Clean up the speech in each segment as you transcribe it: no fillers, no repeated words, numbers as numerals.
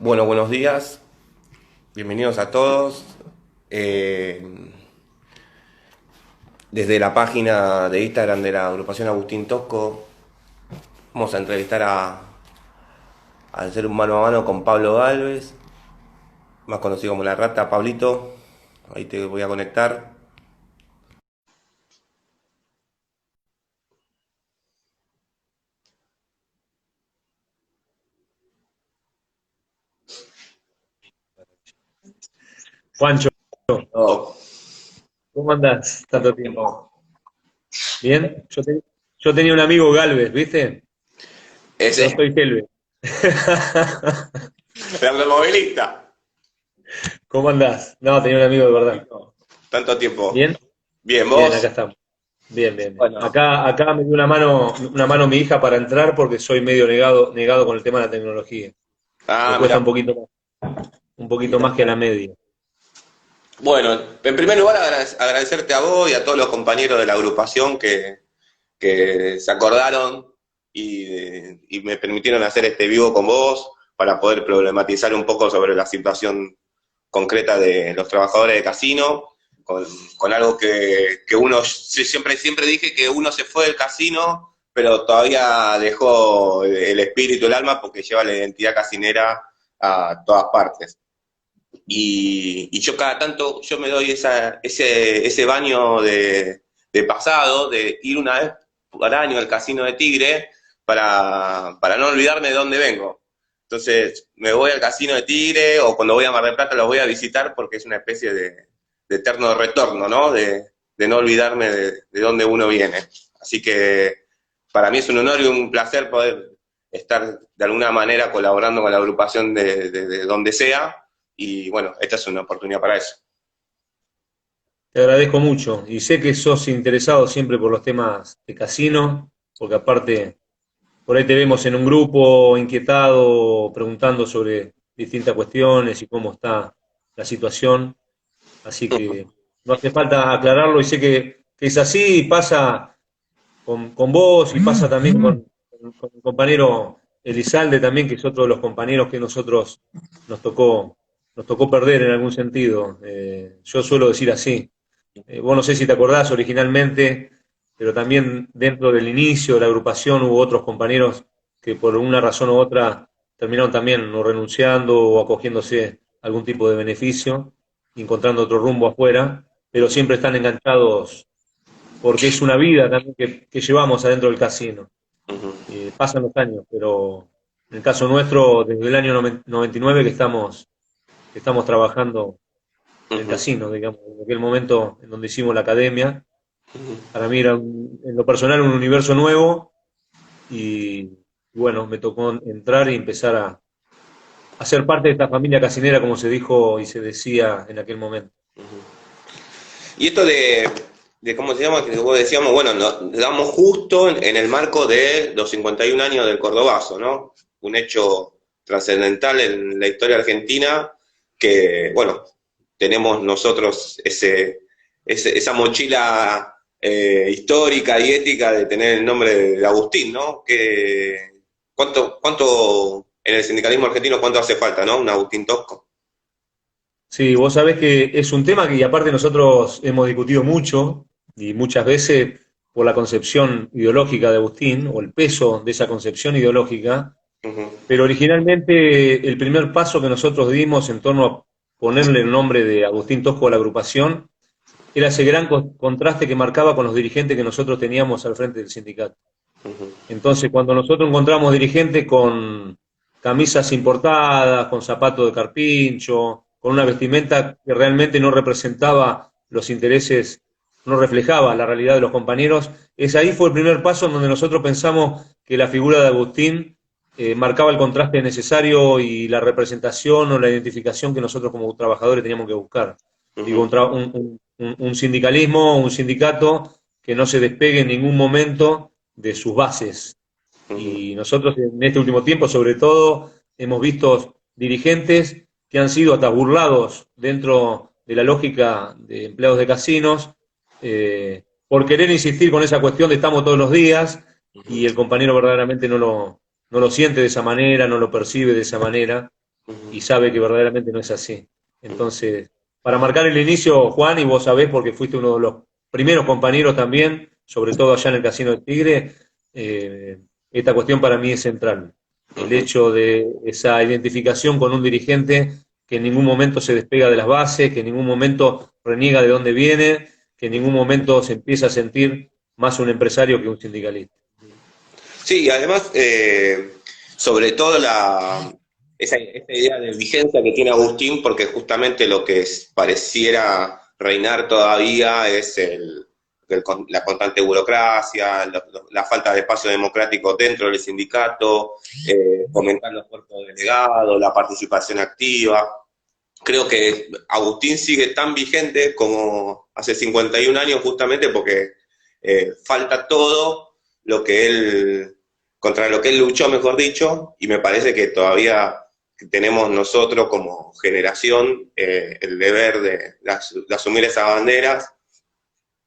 Bueno, buenos días, bienvenidos a todos. Eh, Desde la página de Instagram de la agrupación Agustín Tosco vamos a entrevistar al ser un mano a mano con Pablo Gálvez, más conocido como La Rata. Pablito, ahí te voy a conectar. Juancho, Oh, ¿cómo andás? Tanto tiempo. ¿Bien? Yo tenía un amigo Galvez, ¿viste? Yo ese, soy Kelvin. el automovilista. ¿Cómo andás? No, tenía un amigo de verdad. Tanto tiempo. ¿Bien? Bien, Bien, acá vos. estamos. Bien, bien, bien. Bueno. Acá me dio una mano mi hija para entrar porque soy medio negado con el tema de la tecnología. Me Ah, cuesta mira. un poquito más que a la media. Bueno, en primer lugar agradecerte a vos y a todos los compañeros de la agrupación que se acordaron y me permitieron hacer este vivo con vos para poder problematizar un poco sobre la situación concreta de los trabajadores de casino, con algo que uno, siempre dije que uno se fue del casino, pero todavía dejó el espíritu, el alma, porque lleva la identidad casinera a todas partes. Y yo cada tanto, yo me doy ese baño de pasado, de ir una vez por año al Casino de Tigre para no olvidarme de dónde vengo. Entonces me voy al Casino de Tigre o cuando voy a Mar del Plata los voy a visitar porque es una especie de eterno retorno, ¿no? De no olvidarme de dónde uno viene. Así que para mí es un honor y un placer poder estar de alguna manera colaborando con la agrupación de donde sea y bueno, esta es una oportunidad para eso. Te agradezco mucho y sé que sos interesado siempre por los temas de casino, porque aparte por ahí te vemos en un grupo inquietado, preguntando sobre distintas cuestiones y cómo está la situación. Así que no hace falta aclararlo y sé que es así y pasa con vos y pasa también con mi compañero Elizalde también, que es otro de los compañeros que nosotros nos tocó, nos tocó perder en algún sentido. Yo suelo decir así. Vos no sé si te acordás originalmente, pero también dentro del inicio de la agrupación hubo otros compañeros que por una razón u otra terminaron también o renunciando o acogiéndose a algún tipo de beneficio, encontrando otro rumbo afuera, pero siempre están enganchados porque es una vida también que llevamos adentro del casino. Uh-huh. Pasan los años, pero en el caso nuestro, desde el año 99 que estamos trabajando en el Uh-huh. casino, digamos, en aquel momento en donde hicimos la academia. Uh-huh. Para mí era, en lo personal, un universo nuevo y bueno, me tocó entrar y empezar a ser parte de esta familia casinera, como se dijo y se decía en aquel momento. Y esto de cómo se llama, que vos decíamos, bueno, nos damos justo en el marco de los 51 años del Cordobazo, ¿no? Un hecho trascendental en la historia argentina que, bueno, tenemos nosotros esa mochila histórica y ética de tener el nombre de Agustín, ¿no? ¿Cuánto en el sindicalismo argentino, cuánto hace falta, ¿no? Un Agustín Tosco. Sí, vos sabés que es un tema que y aparte nosotros hemos discutido mucho y muchas veces por la concepción ideológica de Agustín o el peso de esa concepción ideológica, Uh-huh. pero originalmente el primer paso que nosotros dimos en torno a ponerle el nombre de Agustín Tosco a la agrupación era ese gran contraste que marcaba con los dirigentes que nosotros teníamos al frente del sindicato. Uh-huh. Entonces, cuando nosotros encontramos dirigentes con camisas importadas, con zapatos de carpincho, con una vestimenta que realmente no representaba los intereses, no reflejaba la realidad de los compañeros, ahí fue el primer paso en donde nosotros pensamos que la figura de Agustín marcaba el contraste necesario y la representación o la identificación que nosotros como trabajadores teníamos que buscar. Digo, Uh-huh. un sindicalismo, un sindicato que no se despegue en ningún momento de sus bases. Uh-huh. Y nosotros en este último tiempo, sobre todo, hemos visto dirigentes que han sido hasta burlados dentro de la lógica de empleados de casinos, por querer insistir con esa cuestión de estamos todos los días Uh-huh. y el compañero verdaderamente no lo siente de esa manera, no lo percibe de esa manera. y sabe que verdaderamente no es así. Entonces, para marcar el inicio, Juan, y vos sabés porque fuiste uno de los primeros compañeros también, sobre todo allá en el Casino del Tigre, esta cuestión para mí es central. El hecho de esa identificación con un dirigente que en ningún momento se despega de las bases, que en ningún momento reniega de dónde viene, que en ningún momento se empieza a sentir más un empresario que un sindicalista. Sí, y además, sobre todo esa idea de vigencia que tiene Agustín, porque justamente lo que pareciera reinar todavía es la constante burocracia, la falta de espacio democrático dentro del sindicato, fomentar los cuerpos delegados, la participación activa. Creo que Agustín sigue tan vigente como hace 51 años justamente porque falta todo lo que él, contra lo que él luchó, mejor dicho, y me parece que todavía tenemos nosotros como generación el deber de asumir esas banderas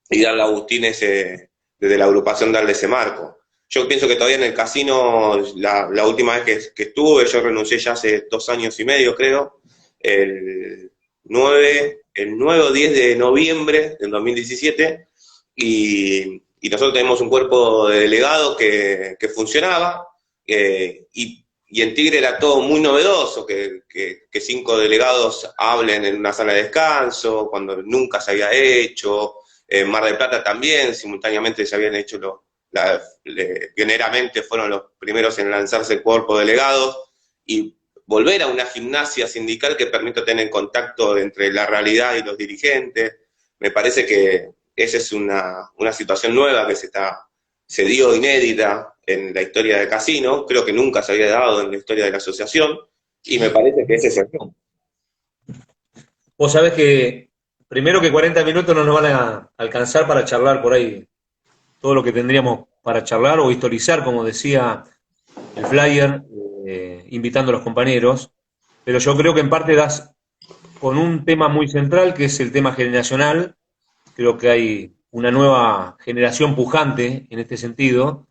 y darle a Agustín desde la agrupación darle ese marco. Yo pienso que todavía en el casino, la última vez que estuve, yo renuncié ya hace 2 años y medio, creo, el 9 o 10 de noviembre del 2017, y nosotros tenemos un cuerpo de delegados que funcionaba, y en Tigre era todo muy novedoso, que 5 delegados hablen en una sala de descanso, cuando nunca se había hecho. En Mar del Plata también, simultáneamente se habían hecho pioneramente fueron los primeros en lanzarse el cuerpo de delegados, y volver a una gimnasia sindical que permita tener contacto entre la realidad y los dirigentes. Me parece que esa es una situación nueva que se dio inédita en la historia del casino, creo que nunca se había dado en la historia de la asociación, y me parece que ese es el punto. Vos sabés que primero que 40 minutos no nos van a alcanzar para charlar por ahí todo lo que tendríamos para charlar o historizar, como decía el flyer, invitando a los compañeros, pero yo creo que en parte das con un tema muy central, que es el tema generacional. Creo que hay una nueva generación pujante en este sentido,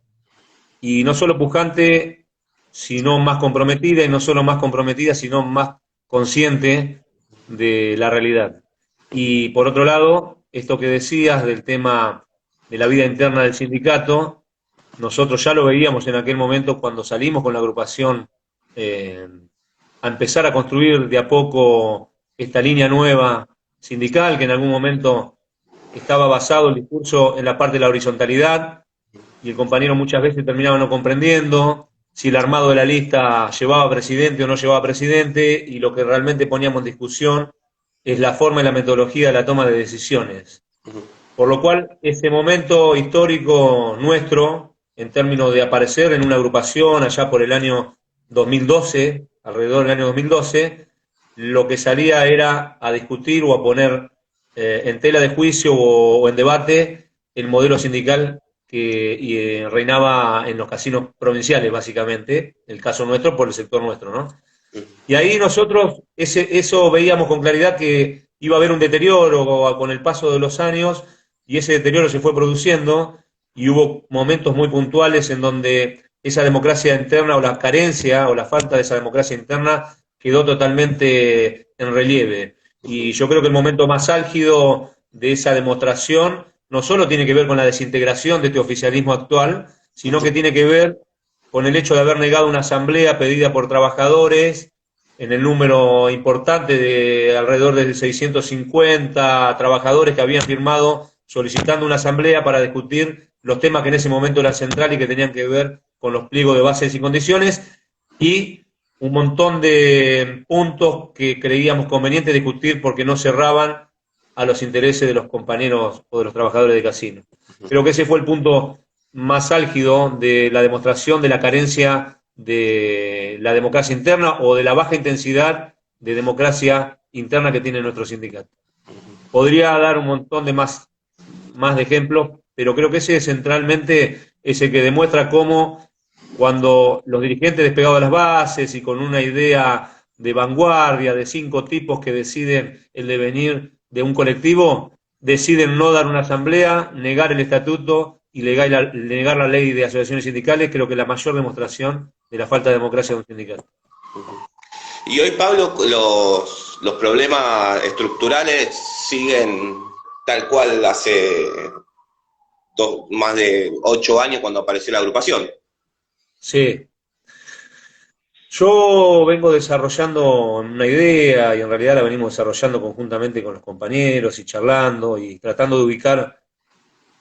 y no solo pujante, sino más comprometida, y no solo más comprometida, sino más consciente de la realidad. Y por otro lado, esto que decías del tema de la vida interna del sindicato, nosotros ya lo veíamos en aquel momento cuando salimos con la agrupación a empezar a construir de a poco esta línea nueva sindical, que en algún momento estaba basado el discurso en la parte de la horizontalidad, y el compañero muchas veces terminaba no comprendiendo si el armado de la lista llevaba presidente o no llevaba presidente, y lo que realmente poníamos en discusión es la forma y la metodología de la toma de decisiones. Por lo cual, ese momento histórico nuestro, en términos de aparecer en una agrupación allá por el año 2012, alrededor del año 2012, lo que salía era a discutir o a poner en tela de juicio o en debate el modelo sindical que reinaba en los casinos provinciales, básicamente, el caso nuestro por el sector nuestro, ¿no? Y ahí nosotros eso veíamos con claridad, que iba a haber un deterioro con el paso de los años, y ese deterioro se fue produciendo, y hubo momentos muy puntuales en donde esa democracia interna o la carencia o la falta de esa democracia interna quedó totalmente en relieve. Y yo creo que el momento más álgido de esa demostración no solo tiene que ver con la desintegración de este oficialismo actual, sino que tiene que ver con el hecho de haber negado una asamblea pedida por trabajadores en el número importante de alrededor de 650 trabajadores que habían firmado solicitando una asamblea para discutir los temas que en ese momento eran centrales y que tenían que ver con los pliegos de bases y condiciones, y un montón de puntos que creíamos conveniente discutir porque no cerraban a los intereses de los compañeros o de los trabajadores de casino. Creo que ese fue el punto más álgido de la demostración de la carencia de la democracia interna o de la baja intensidad de democracia interna que tiene nuestro sindicato. Podría dar un montón de más de ejemplos, pero creo que ese centralmente es el que demuestra cómo cuando los dirigentes despegados de las bases y con una idea de vanguardia de 5 tipos que deciden el devenir de un colectivo, deciden no dar una asamblea, negar el estatuto y negar la ley de asociaciones sindicales, creo que es la mayor demostración de la falta de democracia de un sindicato. Y hoy, Pablo, los problemas estructurales siguen tal cual hace más de 8 años cuando apareció la agrupación. Sí, yo vengo desarrollando una idea y en realidad la venimos desarrollando conjuntamente con los compañeros y charlando y tratando de ubicar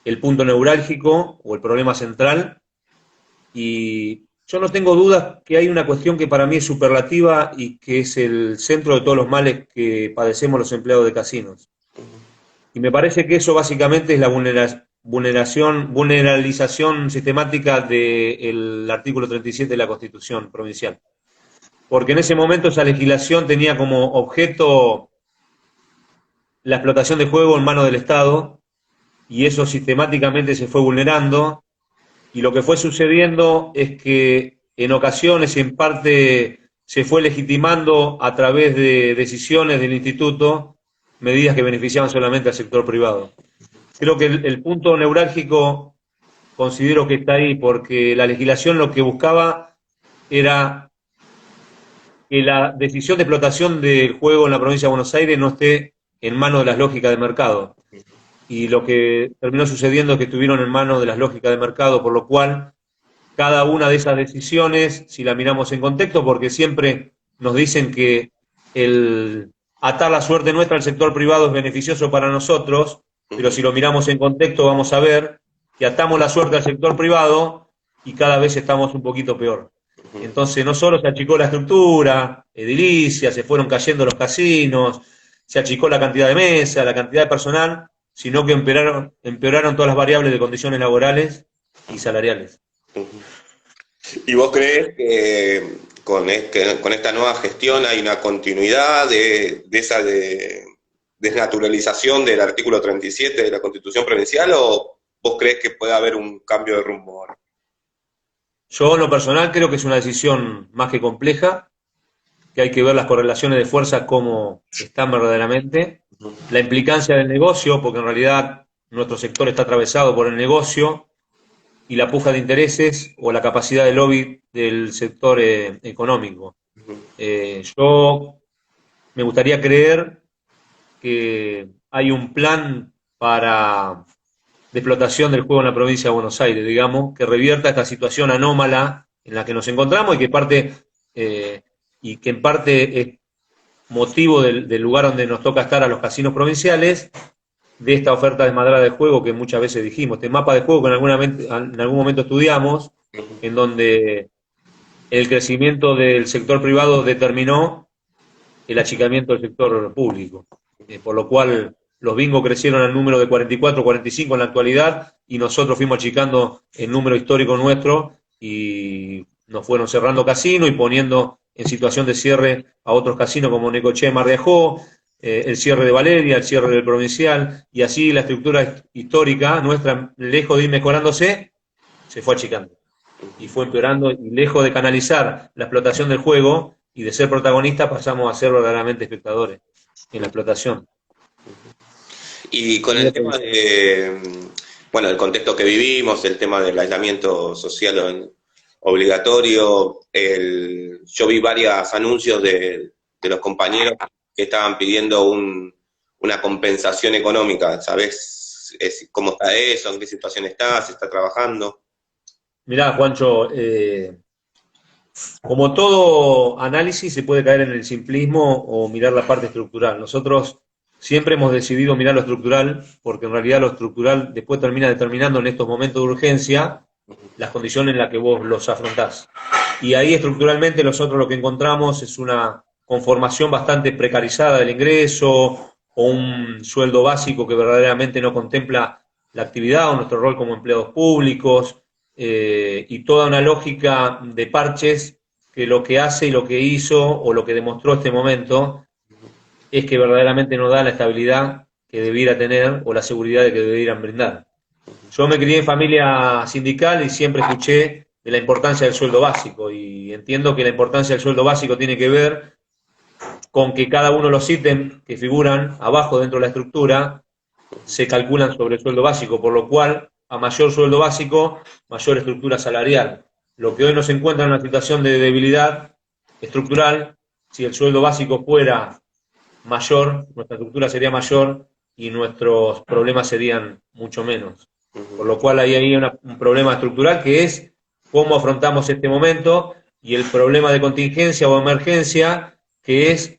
el punto neurálgico o el problema central. Y yo no tengo dudas que hay una cuestión que para mí es superlativa y que es el centro de todos los males que padecemos los empleados de casinos. Y me parece que eso básicamente es la vulneralización sistemática del artículo 37 de la Constitución provincial. Porque en ese momento esa legislación tenía como objeto la explotación de juego en manos del Estado y eso sistemáticamente se fue vulnerando y lo que fue sucediendo es que en ocasiones y en parte se fue legitimando a través de decisiones del instituto medidas que beneficiaban solamente al sector privado. Creo que el punto neurálgico considero que está ahí porque la legislación lo que buscaba era que la decisión de explotación del juego en la provincia de Buenos Aires no esté en manos de las lógicas de mercado. Y lo que terminó sucediendo es que estuvieron en manos de las lógicas de mercado, por lo cual cada una de esas decisiones, si la miramos en contexto, porque siempre nos dicen que el atar la suerte nuestra al sector privado es beneficioso para nosotros, pero si lo miramos en contexto vamos a ver que atamos la suerte al sector privado y cada vez estamos un poquito peor. Entonces no solo se achicó la estructura edilicia, se fueron cayendo los casinos, se achicó la cantidad de mesas, la cantidad de personal, sino que empeoraron todas las variables de condiciones laborales y salariales. ¿Y vos crees que con esta nueva gestión hay una continuidad de esa desnaturalización del artículo 37 de la Constitución Provincial o vos crees que puede haber un cambio de rumbo ahora? Yo en lo personal creo que es una decisión más que compleja, que hay que ver las correlaciones de fuerza cómo están verdaderamente, la implicancia del negocio, porque en realidad nuestro sector está atravesado por el negocio, y la puja de intereses o la capacidad de lobby del sector económico. Yo me gustaría creer que hay un plan para de explotación del juego en la provincia de Buenos Aires, digamos, que revierta esta situación anómala en la que nos encontramos y que en parte es motivo del lugar donde nos toca estar a los casinos provinciales, de esta oferta desmadrada de juego que muchas veces dijimos, este mapa de juego que en algún momento estudiamos, en donde el crecimiento del sector privado determinó el achicamiento del sector público, por lo cual los bingos crecieron al número de 44, 45 en la actualidad y nosotros fuimos achicando el número histórico nuestro y nos fueron cerrando casinos y poniendo en situación de cierre a otros casinos como Necochea y Mar de Ajó, el cierre de Valeria, el cierre del Provincial, y así la estructura histórica nuestra, lejos de ir mejorándose, se fue achicando. Y fue empeorando, y lejos de canalizar la explotación del juego y de ser protagonistas, pasamos a ser verdaderamente espectadores en la explotación. Y con el tema bueno, el contexto que vivimos, el tema del aislamiento social obligatorio, yo vi varios anuncios de los compañeros que estaban pidiendo una compensación económica. ¿Sabés cómo está eso? ¿En qué situación está? ¿Se está trabajando? Mirá, Juancho, como todo análisis se puede caer en el simplismo o mirar la parte estructural. Nosotros siempre hemos decidido mirar lo estructural, porque en realidad lo estructural después termina determinando en estos momentos de urgencia las condiciones en las que vos los afrontás. Y ahí estructuralmente nosotros lo que encontramos es una conformación bastante precarizada del ingreso o un sueldo básico que verdaderamente no contempla la actividad o nuestro rol como empleados públicos, y toda una lógica de parches que lo que hace y lo que hizo o lo que demostró este momento es que verdaderamente no da la estabilidad que debiera tener o la seguridad de que debieran brindar. Yo me crié en familia sindical y siempre escuché de la importancia del sueldo básico y entiendo que la importancia del sueldo básico tiene que ver con que cada uno de los ítems que figuran abajo dentro de la estructura se calculan sobre el sueldo básico, por lo cual a mayor sueldo básico, mayor estructura salarial. Lo que hoy nos encuentra en una situación de debilidad estructural si el sueldo básico fuera mayor, nuestra estructura sería mayor y nuestros problemas serían mucho menos. Por lo cual hay un problema estructural que es cómo afrontamos este momento y el problema de contingencia o emergencia que es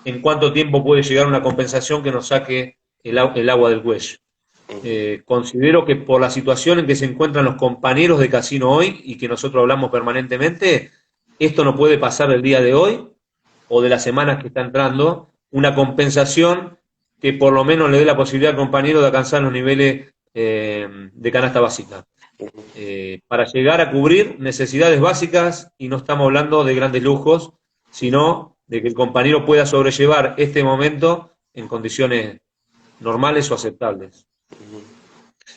en cuánto tiempo puede llegar una compensación que nos saque el agua del cuello. Considero que por la situación en que se encuentran los compañeros de casino hoy y que nosotros hablamos permanentemente, esto no puede pasar el día de hoy o de las semanas que está entrando, una compensación que por lo menos le dé la posibilidad al compañero de alcanzar los niveles de canasta básica. Para llegar a cubrir necesidades básicas, y no estamos hablando de grandes lujos, sino de que el compañero pueda sobrellevar este momento en condiciones normales o aceptables.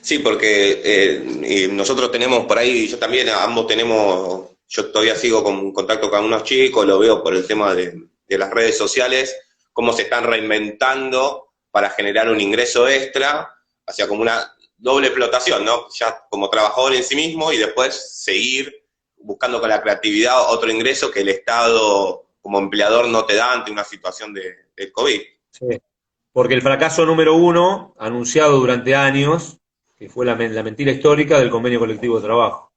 Sí, porque nosotros tenemos por ahí, yo también, ambos tenemos, yo todavía sigo con contacto con unos chicos, lo veo por el tema de las redes sociales, cómo se están reinventando para generar un ingreso extra, o sea, como una doble explotación, ¿no? Ya como trabajador en sí mismo y después seguir buscando con la creatividad otro ingreso que el Estado como empleador no te da ante una situación de COVID. Sí. Porque el fracaso número uno, anunciado durante años, que fue la mentira histórica del convenio colectivo de trabajo.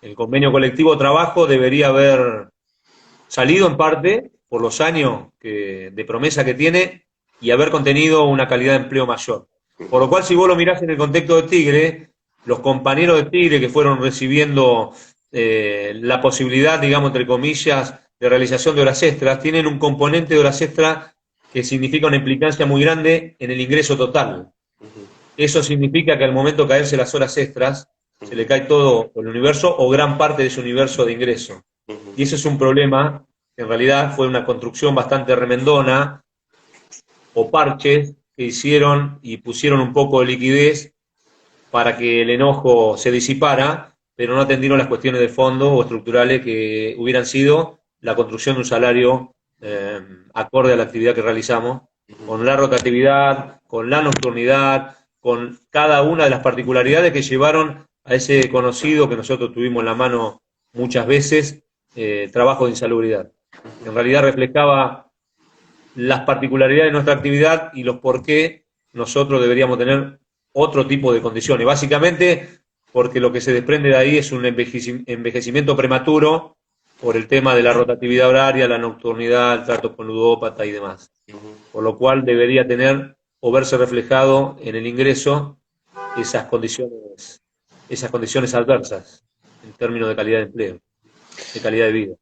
El convenio colectivo de trabajo debería haber salido en parte por los años de promesa que tiene y haber contenido una calidad de empleo mayor. Por lo cual, si vos lo mirás en el contexto de Tigre, los compañeros de Tigre que fueron recibiendo la posibilidad, digamos, entre comillas, de realización de horas extras, tienen un componente de horas extras que significa una implicancia muy grande en el ingreso total. Eso significa que al momento de caerse las horas extras, se le cae todo el universo o gran parte de ese universo de ingreso. Y ese es un problema que en realidad fue una construcción bastante remendona o parches que hicieron y pusieron un poco de liquidez para que el enojo se disipara, pero no atendieron las cuestiones de fondo o estructurales que hubieran sido la construcción de un salario acorde a la actividad que realizamos, con la rotatividad, con la nocturnidad, con cada una de las particularidades que llevaron a ese conocido que nosotros tuvimos en la mano muchas veces, trabajo de insalubridad. En realidad reflejaba las particularidades de nuestra actividad y los por qué nosotros deberíamos tener otro tipo de condiciones. Básicamente porque lo que se desprende de ahí es un envejecimiento prematuro por el tema de la rotatividad horaria, la nocturnidad, el trato con ludópata y demás. Por lo cual debería tener o verse reflejado en el ingreso esas condiciones adversas en términos de calidad de empleo, de calidad de vida.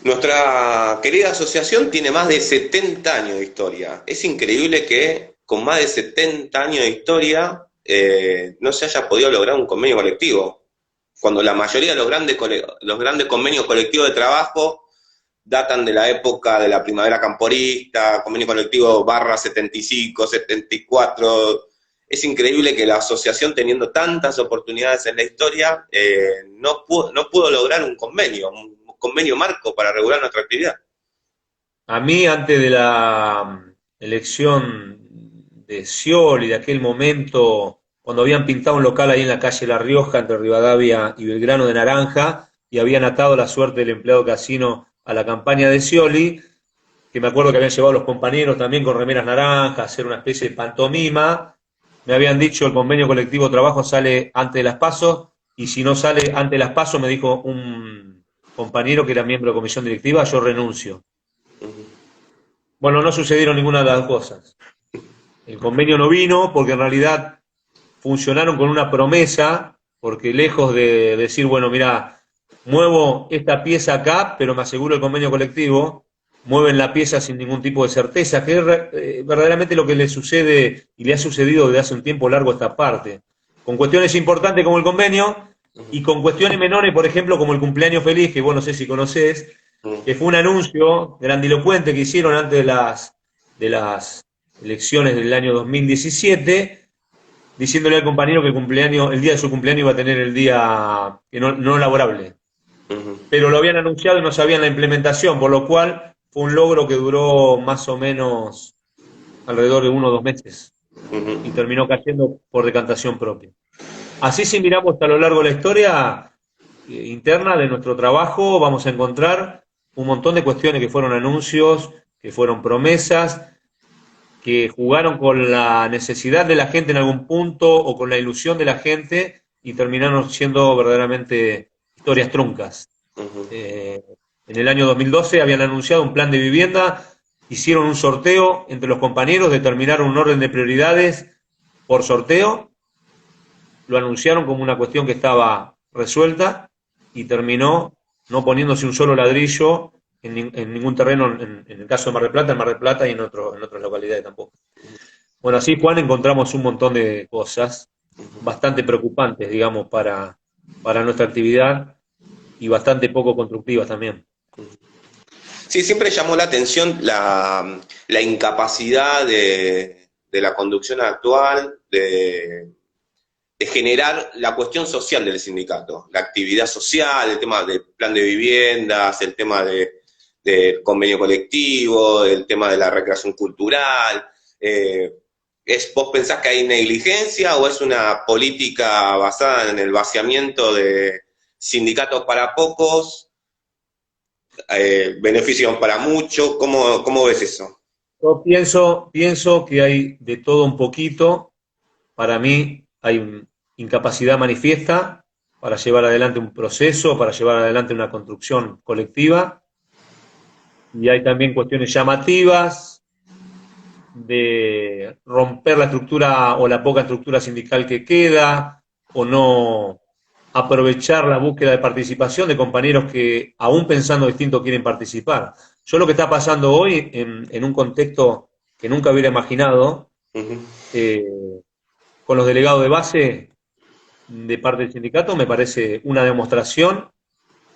Nuestra querida asociación tiene más de 70 años de historia. Es increíble que con más de 70 años de historia no se haya podido lograr un convenio colectivo, cuando la mayoría de los grandes convenios colectivos de trabajo datan de la época de la primavera camporista, convenio colectivo / 75, 74. Es increíble que la asociación, teniendo tantas oportunidades en la historia, no pudo lograr un convenio marco para regular nuestra actividad. A mí, antes de la elección de Scioli, de aquel momento, cuando habían pintado un local ahí en la calle La Rioja, entre Rivadavia y Belgrano de Naranja, y habían atado la suerte del empleado casino a la campaña de Scioli, que me acuerdo que habían llevado los compañeros también con remeras naranjas, a hacer una especie de pantomima, me habían dicho el convenio colectivo de trabajo sale antes de las PASO, y si no sale antes de las PASO, me dijo un compañero que era miembro de comisión directiva, yo renuncio. Bueno, no sucedieron ninguna de las dos cosas. El convenio no vino porque en realidad funcionaron con una promesa, porque lejos de decir, bueno, mira, muevo esta pieza acá, pero me aseguro el convenio colectivo, mueven la pieza sin ningún tipo de certeza, que es verdaderamente lo que le sucede y le ha sucedido desde hace un tiempo largo a esta parte. Con cuestiones importantes como el convenio y con cuestiones menores, por ejemplo, como el cumpleaños feliz, que vos no sé si conocés, que fue un anuncio grandilocuente que hicieron antes de las elecciones del año 2017, diciéndole al compañero que el día de su cumpleaños iba a tener el día que no laborable. Pero lo habían anunciado y no sabían la implementación, por lo cual fue un logro que duró más o menos alrededor de 1 o 2 meses y terminó cayendo por decantación propia. Así, si miramos a lo largo de la historia interna de nuestro trabajo, vamos a encontrar un montón de cuestiones que fueron anuncios, que fueron promesas, que jugaron con la necesidad de la gente en algún punto o con la ilusión de la gente y terminaron siendo verdaderamente historias truncas. En el año 2012 habían anunciado un plan de vivienda, hicieron un sorteo entre los compañeros, determinaron un orden de prioridades por sorteo, lo anunciaron como una cuestión que estaba resuelta y terminó no poniéndose un solo ladrillo en ningún terreno, en el caso de Mar del Plata y en otras localidades tampoco. Bueno, así, Juan, encontramos un montón de cosas bastante preocupantes, digamos, para nuestra actividad y bastante poco constructivas también. Sí, siempre llamó la atención la incapacidad de la conducción actual de generar la cuestión social del sindicato, la actividad social, el tema del plan de viviendas, el tema del convenio colectivo, el tema de la recreación cultural. ¿Vos pensás que hay negligencia o es una política basada en el vaciamiento de sindicatos para pocos, beneficios para muchos? ¿Cómo ves eso? Yo pienso que hay de todo un poquito. Para mí hay incapacidad manifiesta para llevar adelante un proceso, para llevar adelante una construcción colectiva, y hay también cuestiones llamativas de romper la estructura o la poca estructura sindical que queda, o no aprovechar la búsqueda de participación de compañeros que, aún pensando distinto, quieren participar. Yo lo que está pasando hoy, en un contexto que nunca hubiera imaginado, eh, con los delegados de base de parte del sindicato, me parece una demostración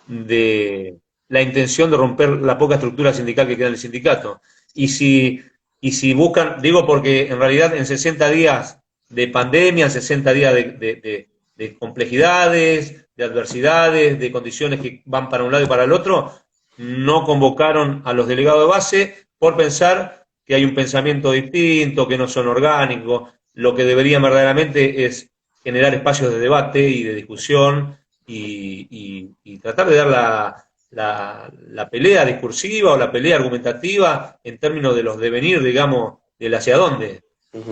de la intención de romper la poca estructura sindical que queda en el sindicato. Y si buscan, digo porque en realidad en 60 días de pandemia, en 60 días de complejidades, de adversidades, de condiciones que van para un lado y para el otro, no convocaron a los delegados de base por pensar que hay un pensamiento distinto, que no son orgánicos. Lo que deberían verdaderamente es generar espacios de debate y de discusión y tratar de dar la pelea discursiva o la pelea argumentativa en términos de los devenir, digamos, del hacia dónde.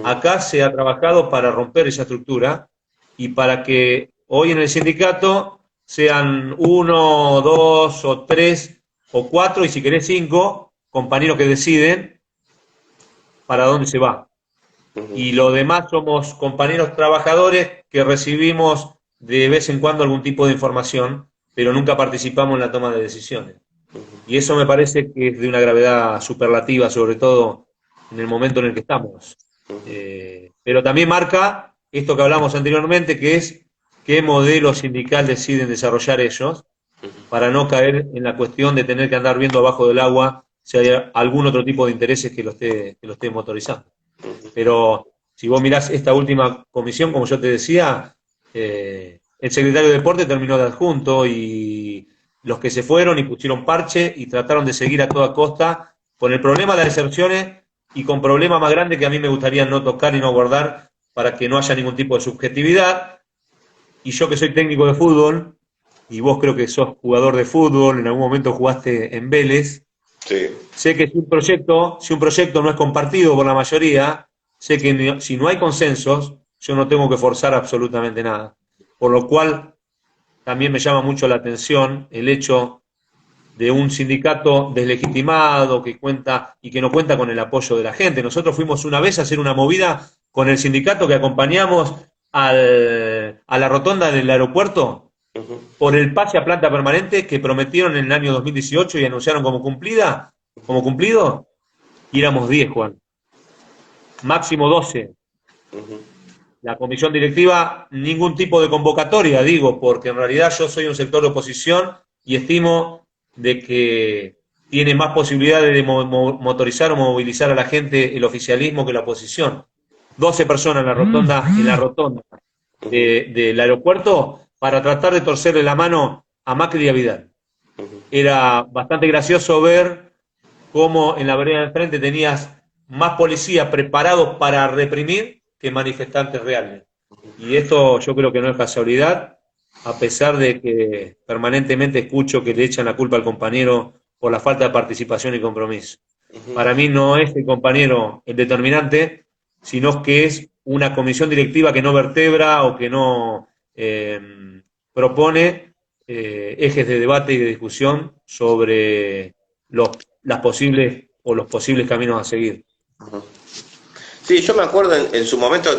Acá se ha trabajado para romper esa estructura y para que hoy en el sindicato sean uno, dos o tres o cuatro, y si querés cinco, compañeros que deciden para dónde se va. Y lo demás somos compañeros trabajadores que recibimos de vez en cuando algún tipo de información, pero nunca participamos en la toma de decisiones. Y eso me parece que es de una gravedad superlativa, sobre todo en el momento en el que estamos. Pero también marca esto que hablamos anteriormente, que es qué modelo sindical deciden desarrollar ellos, para no caer en la cuestión de tener que andar viendo abajo del agua si hay algún otro tipo de intereses que lo esté motorizando. Pero si vos mirás esta última comisión, como yo te decía, el secretario de Deporte terminó de adjunto y los que se fueron y pusieron parche y trataron de seguir a toda costa con el problema de las excepciones y con problemas más grandes que a mí me gustaría no tocar y no abordar para que no haya ningún tipo de subjetividad. Y yo, que soy técnico de fútbol, y vos creo que sos jugador de fútbol, en algún momento jugaste en Vélez, Sí. sé que si un proyecto no es compartido por la mayoría, sé que si no hay consensos, yo no tengo que forzar absolutamente nada. Por lo cual, también me llama mucho la atención el hecho de un sindicato deslegitimado que cuenta y que no cuenta con el apoyo de la gente. Nosotros fuimos una vez a hacer una movida con el sindicato que acompañamos a la rotonda del aeropuerto por el pase a planta permanente que prometieron en el año 2018 y anunciaron como cumplido, y éramos 10, Juan. Máximo 12. La comisión directiva, ningún tipo de convocatoria, digo, porque en realidad yo soy un sector de oposición y estimo de que tiene más posibilidades de motorizar o movilizar a la gente el oficialismo que la oposición. 12 personas en la rotonda del aeropuerto para tratar de torcerle la mano a Macri y a Vidal. Era bastante gracioso ver cómo en la vereda del frente tenías más policías preparados para reprimir que manifestantes reales. Y esto yo creo que no es casualidad, a pesar de que permanentemente escucho que le echan la culpa al compañero por la falta de participación y compromiso. Ujú. Para mí no es el compañero el determinante, sino que es una comisión directiva que no vertebra o que no propone ejes de debate y de discusión sobre las posibles o los posibles caminos a seguir. Ujú. Sí, yo me acuerdo en su momento,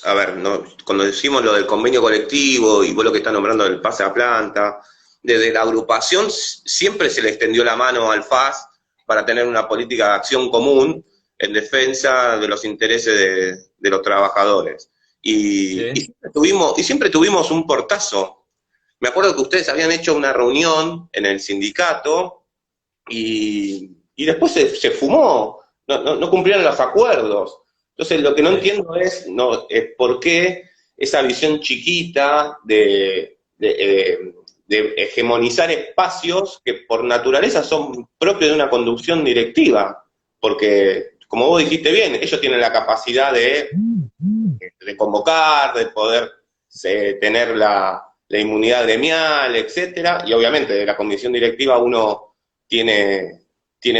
a ver, ¿no? Cuando decimos lo del convenio colectivo y vos lo que estás nombrando del pase a planta, desde la agrupación siempre se le extendió la mano al FAS para tener una política de acción común en defensa de los intereses de los trabajadores. ¿Sí? Y siempre tuvimos un portazo. Me acuerdo que ustedes habían hecho una reunión en el sindicato y después se fumó, no cumplieron los acuerdos. Entonces, lo que no Sí. entiendo es por qué esa visión chiquita de hegemonizar espacios que por naturaleza son propios de una conducción directiva, porque, como vos dijiste bien, ellos tienen la capacidad de convocar, de poder tener la inmunidad gremial, etcétera, y obviamente de la comisión directiva uno tiene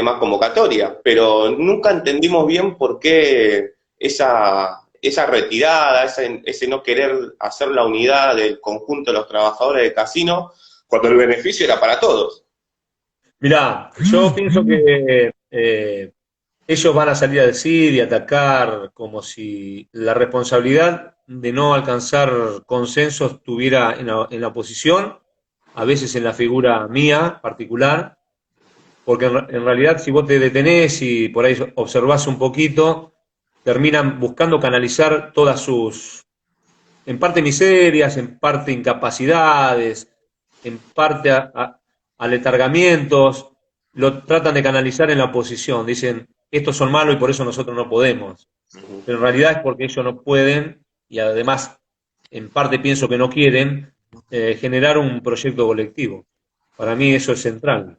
más convocatoria, pero nunca entendimos bien por qué esa retirada, ese no querer hacer la unidad del conjunto de los trabajadores del casino, cuando el beneficio era para todos. Mirá, yo pienso que ellos van a salir a decir y atacar como si la responsabilidad de no alcanzar consenso estuviera en la oposición, a veces en la figura mía particular, porque en realidad si vos te detenés y por ahí observás un poquito, terminan buscando canalizar todas sus, en parte miserias, en parte incapacidades, en parte aletargamientos, lo tratan de canalizar en la oposición. Dicen, estos son malos y por eso nosotros no podemos. Ujú. Pero en realidad es porque ellos no pueden, y además en parte pienso que no quieren, generar un proyecto colectivo. Para mí eso es central.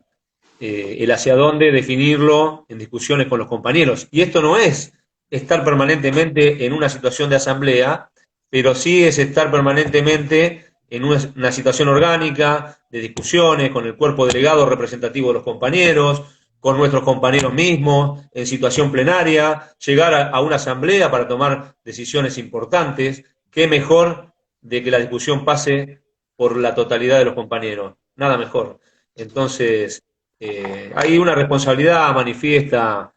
El hacia dónde definirlo en discusiones con los compañeros. Y esto no es estar permanentemente en una situación de asamblea, pero sí es estar permanentemente en una situación orgánica de discusiones con el cuerpo delegado representativo de los compañeros, con nuestros compañeros mismos, en situación plenaria, llegar a una asamblea para tomar decisiones importantes. ¿Qué mejor de que la discusión pase por la totalidad de los compañeros? Nada mejor. Entonces, hay una responsabilidad manifiesta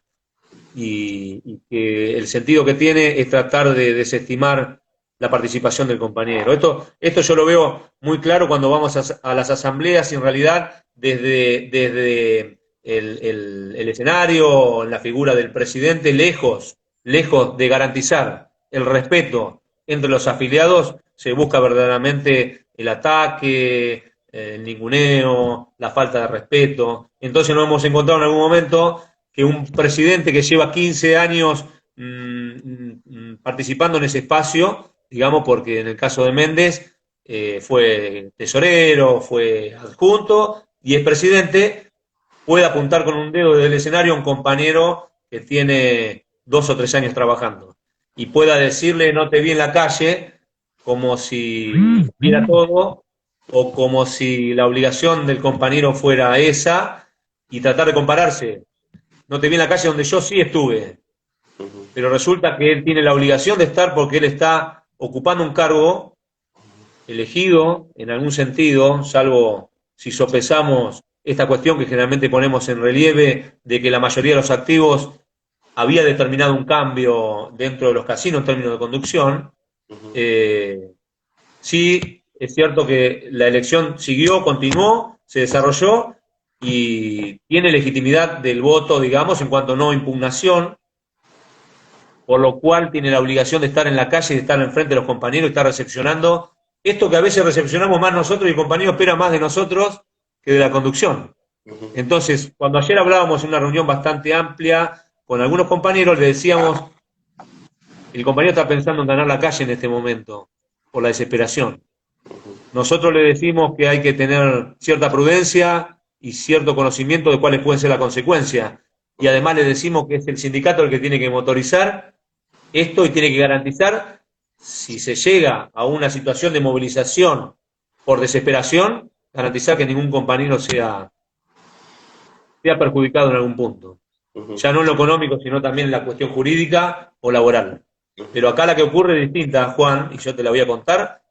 y que el sentido que tiene es tratar de desestimar la participación del compañero. Esto yo lo veo muy claro cuando vamos a las asambleas y en realidad desde el escenario, en la figura del presidente, lejos de garantizar el respeto entre los afiliados, se busca verdaderamente el ataque, el ninguneo, la falta de respeto. Entonces nos hemos encontrado en algún momento que un presidente que lleva 15 años participando en ese espacio, digamos, porque en el caso de Méndez fue tesorero, fue adjunto y es presidente, puede apuntar con un dedo desde el escenario a un compañero que tiene 2 o 3 años trabajando y pueda decirle no te vi en la calle como si viera todo o como si la obligación del compañero fuera esa y tratar de compararse. No te vi en la calle donde yo sí estuve, Ujú. pero resulta que él tiene la obligación de estar porque él está ocupando un cargo elegido en algún sentido, salvo si sopesamos esta cuestión que generalmente ponemos en relieve de que la mayoría de los activos había determinado un cambio dentro de los casinos en términos de conducción. Ujú. Eh, sí, es cierto que la elección siguió, continuó, se desarrolló y tiene legitimidad del voto, digamos, en cuanto a no impugnación, por lo cual tiene la obligación de estar en la calle, de estar enfrente de los compañeros y estar recepcionando esto que a veces recepcionamos más nosotros y el compañero espera más de nosotros que de la conducción. Ujú. Entonces, cuando ayer hablábamos en una reunión bastante amplia con algunos compañeros, le decíamos, el compañero está pensando en ganar la calle en este momento, por la desesperación. Nosotros le decimos que hay que tener cierta prudencia y cierto conocimiento de cuáles pueden ser las consecuencias. Y además le decimos que es el sindicato el que tiene que motorizar esto y tiene que garantizar, si se llega a una situación de movilización por desesperación, garantizar que ningún compañero sea sea perjudicado en algún punto. Ujú, Ya no en lo económico, sino también en la cuestión jurídica o laboral. Pero acá la que ocurre es distinta, Juan, y yo te la voy a contar,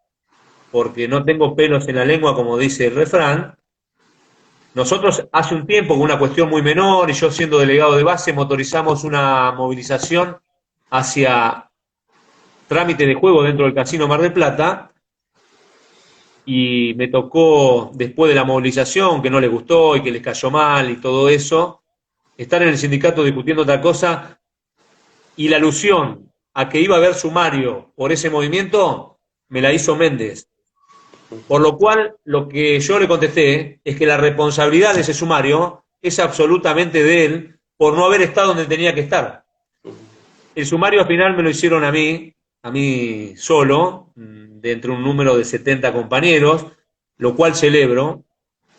porque no tengo pelos en la lengua, como dice el refrán. Nosotros hace un tiempo, con una cuestión muy menor, y yo siendo delegado de base, motorizamos una movilización hacia trámite de juego dentro del Casino Mar del Plata, y me tocó, después de la movilización, que no les gustó y que les cayó mal y todo eso, estar en el sindicato discutiendo otra cosa, y la alusión a que iba a haber sumario por ese movimiento me la hizo Méndez. Por lo cual, lo que yo le contesté es que la responsabilidad de ese sumario es absolutamente de él por no haber estado donde tenía que estar. El sumario al final me lo hicieron a mí solo, de entre un número de 70 compañeros, lo cual celebro,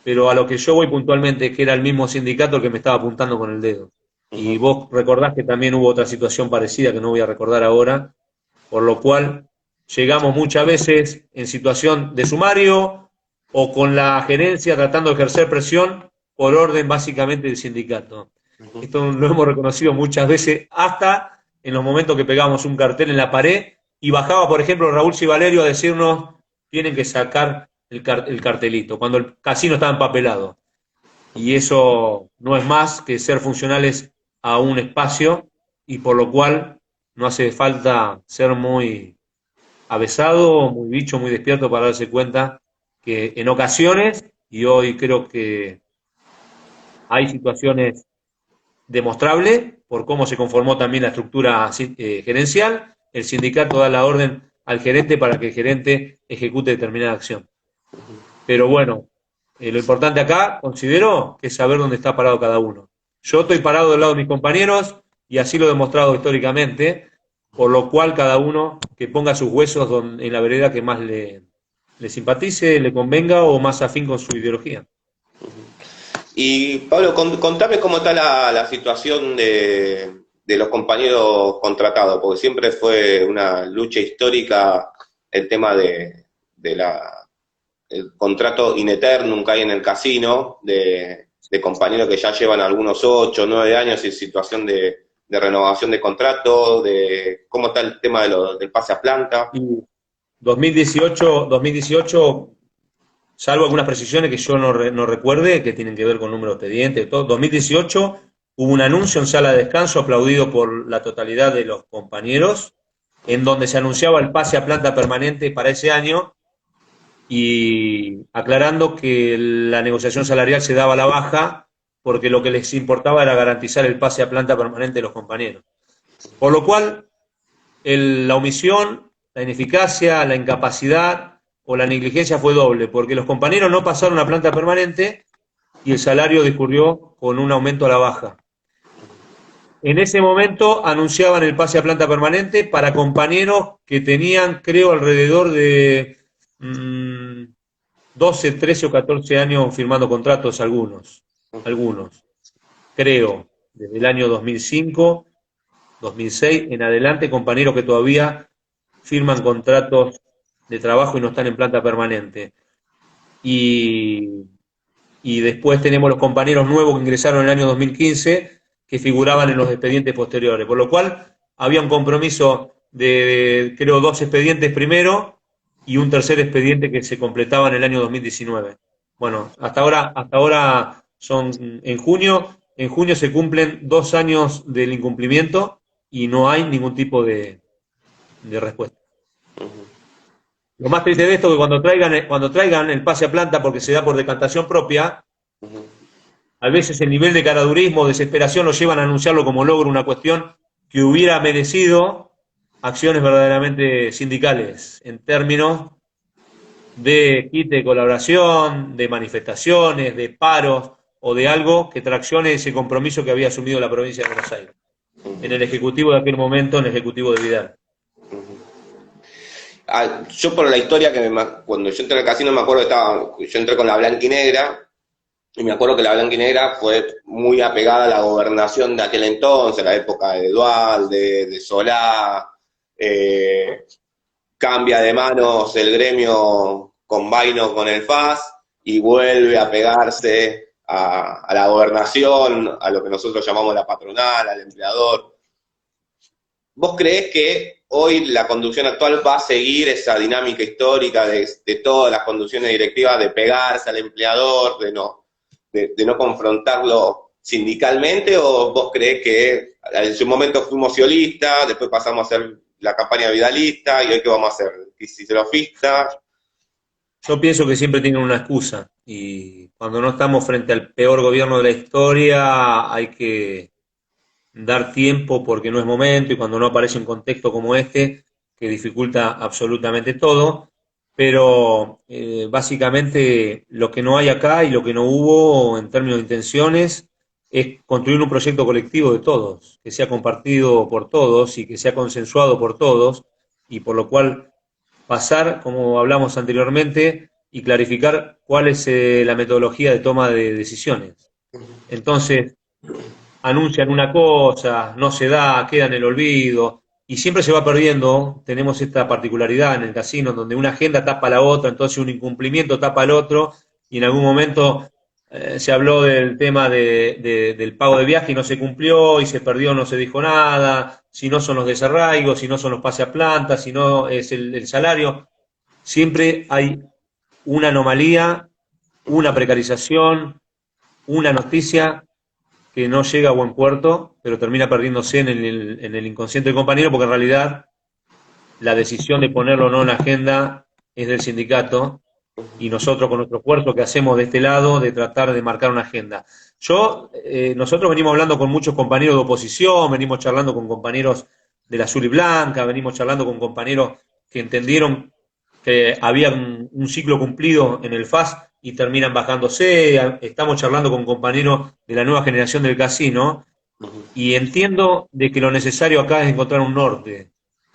pero a lo que yo voy puntualmente es que era el mismo sindicato el que me estaba apuntando con el dedo. Y ujú. vos recordás que también hubo otra situación parecida que no voy a recordar ahora, por lo cual llegamos muchas veces en situación de sumario o con la gerencia tratando de ejercer presión por orden básicamente del sindicato. Esto lo hemos reconocido muchas veces, hasta en los momentos que pegamos un cartel en la pared y bajaba, por ejemplo, Raúl Civalerio a decirnos tienen que sacar el cartelito, cuando el casino estaba empapelado. Y eso no es más que ser funcionales a un espacio, y por lo cual no hace falta ser muy avesado, muy bicho, muy despierto para darse cuenta que en ocasiones, y hoy creo que hay situaciones demostrables por cómo se conformó también la estructura gerencial, el sindicato da la orden al gerente para que el gerente ejecute determinada acción. Pero bueno, lo importante acá, considero, que es saber dónde está parado cada uno. Yo estoy parado del lado de mis compañeros y así lo he demostrado históricamente, por lo cual cada uno que ponga sus huesos en la vereda que más le simpatice, le convenga o más afín con su ideología. Y Pablo, contame cómo está la situación de los compañeros contratados, porque siempre fue una lucha histórica el tema de el contrato in eternum que hay en el casino, de compañeros que ya llevan algunos 8 o 9 años en situación de renovación de contrato, de cómo está el tema del pase a planta. Y 2018, salvo algunas precisiones que yo no recuerde, que tienen que ver con número de expedientes, todo. 2018 hubo un anuncio en sala de descanso aplaudido por la totalidad de los compañeros, en donde se anunciaba el pase a planta permanente para ese año, y aclarando que la negociación salarial se daba a la baja porque lo que les importaba era garantizar el pase a planta permanente de los compañeros. Por lo cual, la omisión, la ineficacia, la incapacidad o la negligencia fue doble, porque los compañeros no pasaron a planta permanente y el salario discurrió con un aumento a la baja. En ese momento anunciaban el pase a planta permanente para compañeros que tenían, creo, alrededor de 12, 13 o 14 años firmando contratos, algunos, creo, desde el año 2005, 2006 en adelante, compañeros que todavía firman contratos de trabajo y no están en planta permanente. Y, y después tenemos los compañeros nuevos que ingresaron en el año 2015, que figuraban en los expedientes posteriores. Por lo cual había un compromiso creo, 2 expedientes primero y un tercer expediente que se completaba en el año 2019. Bueno, hasta ahora son en junio se cumplen 2 años del incumplimiento y no hay ningún tipo de respuesta. Lo más triste de esto es que cuando traigan el pase a planta, porque se da por decantación propia, a veces el nivel de caradurismo o desesperación lo llevan a anunciarlo como logro, una cuestión que hubiera merecido acciones verdaderamente sindicales, en términos de kit de colaboración, de manifestaciones, de paros o de algo que traccione ese compromiso que había asumido la provincia de Buenos Aires, en el Ejecutivo de aquel momento, en el Ejecutivo de Vidal. Yo por la historia cuando yo entré al casino me acuerdo yo entré con la blanca y negra, y me acuerdo que la blanca y negra fue muy apegada a la gobernación de aquel entonces, la época de Duhalde, de Solá, eh, cambia de manos el gremio con Vaino con el FAS y vuelve a pegarse a la gobernación, a lo que nosotros llamamos la patronal, al empleador. ¿Vos creés que hoy la conducción actual va a seguir esa dinámica histórica de todas las conducciones directivas de pegarse al empleador, de no confrontarlo sindicalmente, o vos creés que en su momento fuimos ciolistas, después pasamos a hacer la campaña vidalista, y hoy qué vamos a hacer? ¿Cicerofistas? Yo pienso que siempre tienen una excusa y cuando no estamos frente al peor gobierno de la historia hay que dar tiempo porque no es momento y cuando no aparece un contexto como este que dificulta absolutamente todo, pero básicamente lo que no hay acá y lo que no hubo en términos de intenciones es construir un proyecto colectivo de todos, que sea compartido por todos y que sea consensuado por todos y por lo cual pasar, como hablamos anteriormente, y clarificar cuál es la metodología de toma de decisiones. Entonces, anuncian una cosa, no se da, queda en el olvido, y siempre se va perdiendo. Tenemos esta particularidad en el casino, donde una agenda tapa la otra, entonces un incumplimiento tapa el otro, y en algún momento se habló del tema del pago de viaje y no se cumplió, y se perdió, no se dijo nada, si no son los desarraigos, si no son los pase a planta, si no es el salario. Siempre hay una anomalía, una precarización, una noticia que no llega a buen puerto, pero termina perdiéndose en el inconsciente del compañero, porque en realidad la decisión de ponerlo o no en la agenda es del sindicato, y nosotros con nuestro esfuerzo que hacemos de este lado, de tratar de marcar una agenda. Nosotros venimos hablando con muchos compañeros de oposición, venimos charlando con compañeros de la Azul y Blanca, venimos charlando con compañeros que entendieron que había un ciclo cumplido en el FAS y terminan bajándose, estamos charlando con compañeros de la nueva generación del casino, y entiendo de que lo necesario acá es encontrar un norte,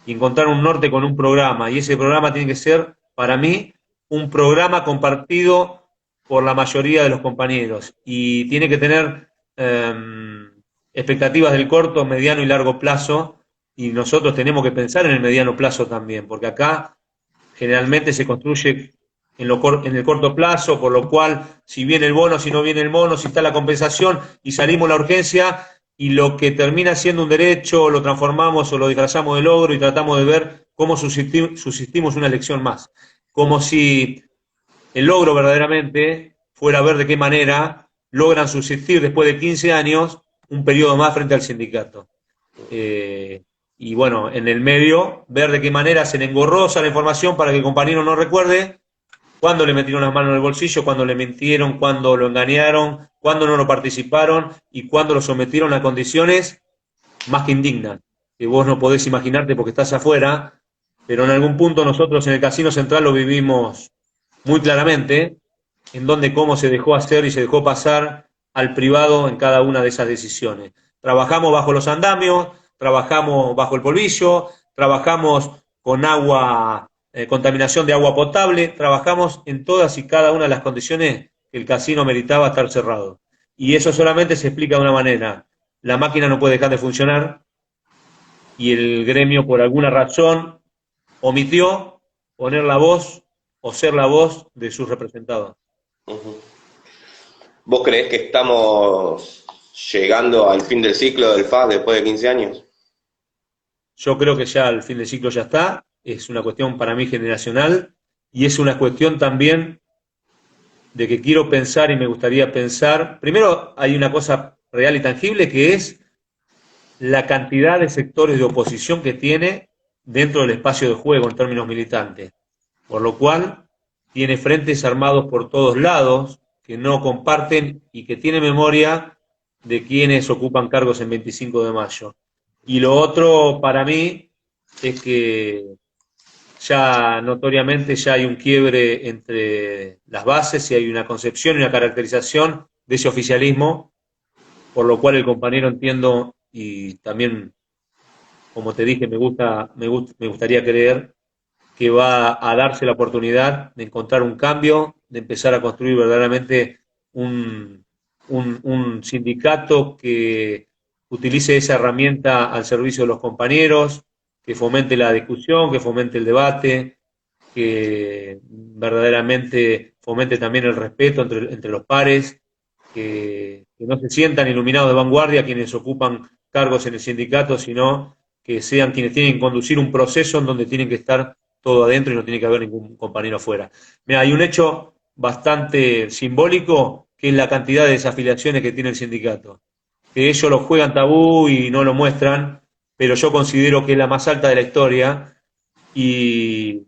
y encontrar un norte con un programa, y ese programa tiene que ser, para mí, un programa compartido por la mayoría de los compañeros, y tiene que tener expectativas del corto, mediano y largo plazo, y nosotros tenemos que pensar en el mediano plazo también, porque acá generalmente se construye en el corto plazo, por lo cual si viene el bono, si no viene el bono, si está la compensación y salimos la urgencia, y lo que termina siendo un derecho lo transformamos o lo disfrazamos de logro y tratamos de ver cómo subsistimos una elección más. Como si el logro verdaderamente fuera ver de qué manera logran subsistir después de 15 años un periodo más frente al sindicato. Y bueno, en el medio, ver de qué manera se le engorrosa la información para que el compañero no recuerde cuándo le metieron las manos en el bolsillo, cuándo le mintieron, cuándo lo engañaron, cuándo no lo participaron y cuándo lo sometieron a condiciones más que indignas, que vos no podés imaginarte porque estás afuera, pero en algún punto nosotros en el Casino Central lo vivimos muy claramente, en donde cómo se dejó hacer y se dejó pasar al privado en cada una de esas decisiones. Trabajamos bajo los andamios, trabajamos bajo el polvillo, trabajamos con agua, contaminación de agua potable, trabajamos en todas y cada una de las condiciones que el casino meritaba estar cerrado. Y eso solamente se explica de una manera: la máquina no puede dejar de funcionar y el gremio por alguna razón omitió poner la voz o ser la voz de sus representados. ¿Vos creés que estamos llegando al fin del ciclo del FAS después de 15 años? Yo creo que ya el fin del ciclo ya está, es una cuestión para mí generacional y es una cuestión también de que quiero pensar y me gustaría pensar. Primero hay una cosa real y tangible que es la cantidad de sectores de oposición que tiene dentro del espacio de juego en términos militantes, por lo cual tiene frentes armados por todos lados que no comparten y que tienen memoria de quienes ocupan cargos en 25 de mayo. Y lo otro para mí es que ya notoriamente ya hay un quiebre entre las bases y hay una concepción y una caracterización de ese oficialismo, por lo cual el compañero entiendo y también, como te dije, me gustaría creer que va a darse la oportunidad de encontrar un cambio, de empezar a construir verdaderamente un sindicato que utilice esa herramienta al servicio de los compañeros, que fomente la discusión, que fomente el debate, que verdaderamente fomente también el respeto entre los pares que no se sientan iluminados de vanguardia quienes ocupan cargos en el sindicato, sino que sean quienes tienen que conducir un proceso en donde tienen que estar todo adentro y no tiene que haber ningún compañero afuera. Mira, hay un hecho bastante simbólico que es la cantidad de desafiliaciones que tiene el sindicato. Que ellos lo juegan tabú y no lo muestran, pero yo considero que es la más alta de la historia y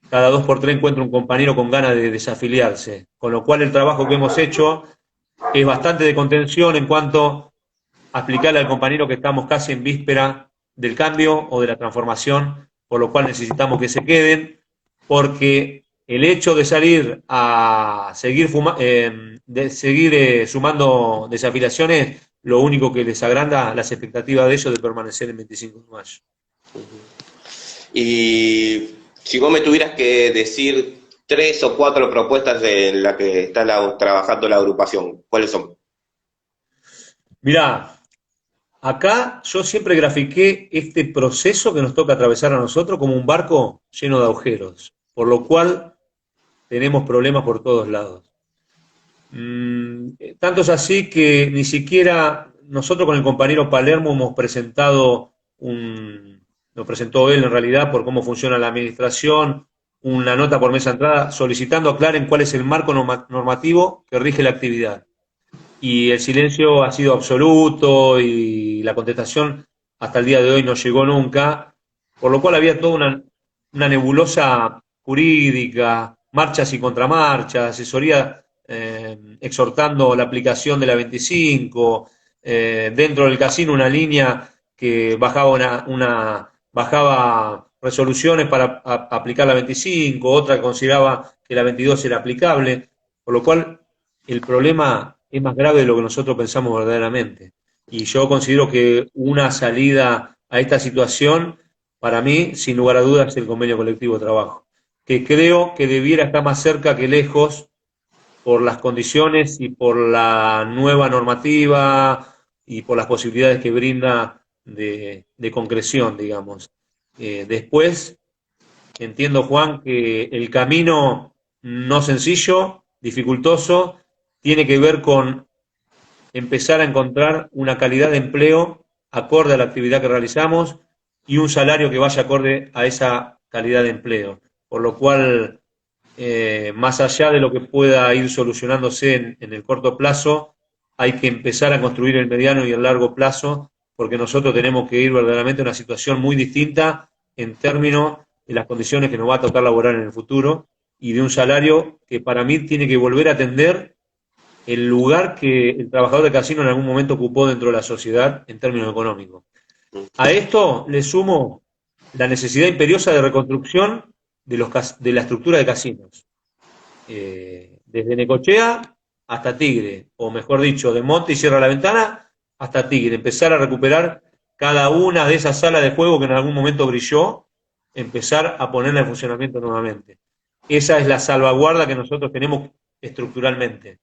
cada 2 por 3 encuentro un compañero con ganas de desafiliarse. Con lo cual el trabajo que hemos hecho es bastante de contención en cuanto a explicarle al compañero que estamos casi en víspera del cambio o de la transformación, por lo cual necesitamos que se queden, porque el hecho de salir a seguir, sumando desafiliaciones, lo único que les agranda las expectativas de ellos de permanecer el 25 de mayo. Y si vos me tuvieras que decir 3 o 4 propuestas en las que está trabajando la agrupación, ¿cuáles son? Mirá, acá yo siempre grafiqué este proceso que nos toca atravesar a nosotros como un barco lleno de agujeros, por lo cual tenemos problemas por todos lados. Tanto es así que ni siquiera nosotros con el compañero Palermo hemos presentado lo presentó él en realidad por cómo funciona la administración, una nota por mesa de entrada solicitando aclaren cuál es el marco normativo que rige la actividad. Y el silencio ha sido absoluto y la contestación hasta el día de hoy no llegó nunca, por lo cual había toda una nebulosa jurídica, marchas y contramarchas, asesoría exhortando la aplicación de la 25, dentro del casino una línea que bajaba resoluciones para aplicar la 25, otra que consideraba que la 22 era aplicable, por lo cual el problema es más grave de lo que nosotros pensamos verdaderamente. Y yo considero que una salida a esta situación, para mí, sin lugar a dudas, es el convenio colectivo de trabajo, que creo que debiera estar más cerca que lejos por las condiciones y por la nueva normativa y por las posibilidades que brinda de concreción, digamos. Después, entiendo, Juan, que el camino no sencillo, dificultoso, tiene que ver con empezar a encontrar una calidad de empleo acorde a la actividad que realizamos y un salario que vaya acorde a esa calidad de empleo. Por lo cual, más allá de lo que pueda ir solucionándose en el corto plazo, hay que empezar a construir el mediano y el largo plazo, porque nosotros tenemos que ir verdaderamente a una situación muy distinta en términos de las condiciones que nos va a tocar laborar en el futuro y de un salario que para mí tiene que volver a atender el lugar que el trabajador de casino en algún momento ocupó dentro de la sociedad en términos económicos. A esto le sumo la necesidad imperiosa de reconstrucción de la estructura de casinos. Desde Necochea hasta Tigre, o mejor dicho, de Monte y Sierra La Ventana hasta Tigre. Empezar a recuperar cada una de esas salas de juego que en algún momento brilló, empezar a ponerla en funcionamiento nuevamente. Esa es la salvaguarda que nosotros tenemos estructuralmente.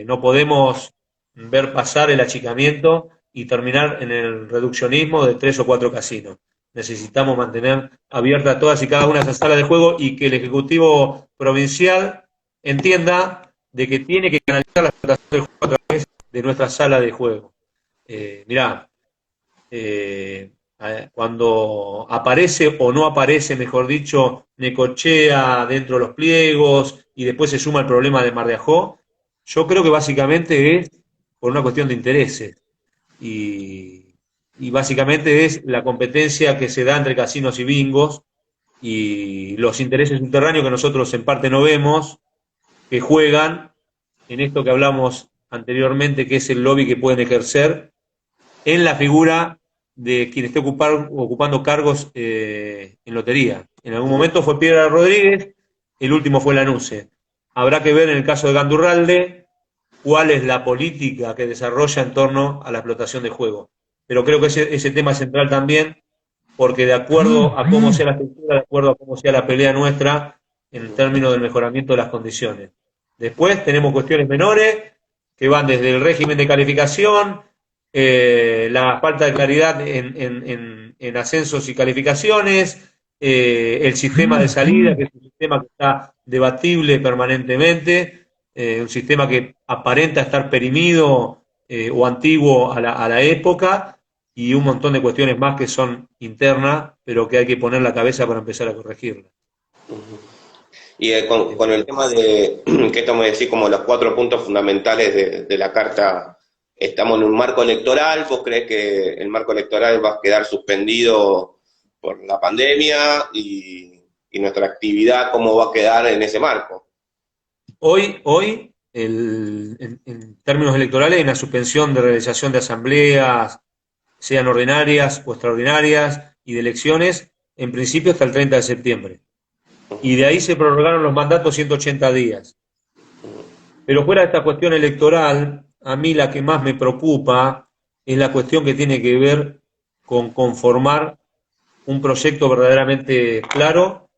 No podemos ver pasar el achicamiento y terminar en el reduccionismo de 3 o 4 casinos. Necesitamos mantener abiertas todas y cada una de esas salas de juego y que el Ejecutivo Provincial entienda de que tiene que canalizar la explotación del juego a través de nuestra sala de juego. Mirá, cuando aparece o no aparece, mejor dicho, Necochea dentro de los pliegos y después se suma el problema de Mar de Ajó, yo creo que básicamente es por una cuestión de intereses y básicamente es la competencia que se da entre casinos y bingos y los intereses subterráneos que nosotros en parte no vemos, que juegan en esto que hablamos anteriormente, que es el lobby que pueden ejercer en la figura de quien esté ocupando cargos en lotería. En algún momento fue Piedra Rodríguez, el último fue Lanuse. Habrá que ver en el caso de Gandurralde cuál es la política que desarrolla en torno a la explotación de juego. Pero creo que ese tema es central también, porque de acuerdo a cómo sea la estructura, de acuerdo a cómo sea la pelea nuestra, en términos del mejoramiento de las condiciones. Después tenemos cuestiones menores, que van desde el régimen de calificación, la falta de claridad en ascensos y calificaciones, el sistema de salida, que es un sistema que está debatible permanentemente, un sistema que aparenta estar perimido o antiguo a la época, y un montón de cuestiones más que son internas, pero que hay que poner la cabeza para empezar a corregirlas. Y con el tema de, que esto me decís como los 4 puntos fundamentales de la Carta, estamos en un marco electoral, ¿vos creés que el marco electoral va a quedar suspendido por la pandemia y nuestra actividad cómo va a quedar en ese marco? Hoy en términos electorales, hay una suspensión de realización de asambleas, sean ordinarias o extraordinarias, y de elecciones, en principio hasta el 30 de septiembre. Y de ahí se prorrogaron los mandatos 180 días. Pero fuera de esta cuestión electoral, a mí la que más me preocupa es la cuestión que tiene que ver con conformar un proyecto verdaderamente claro,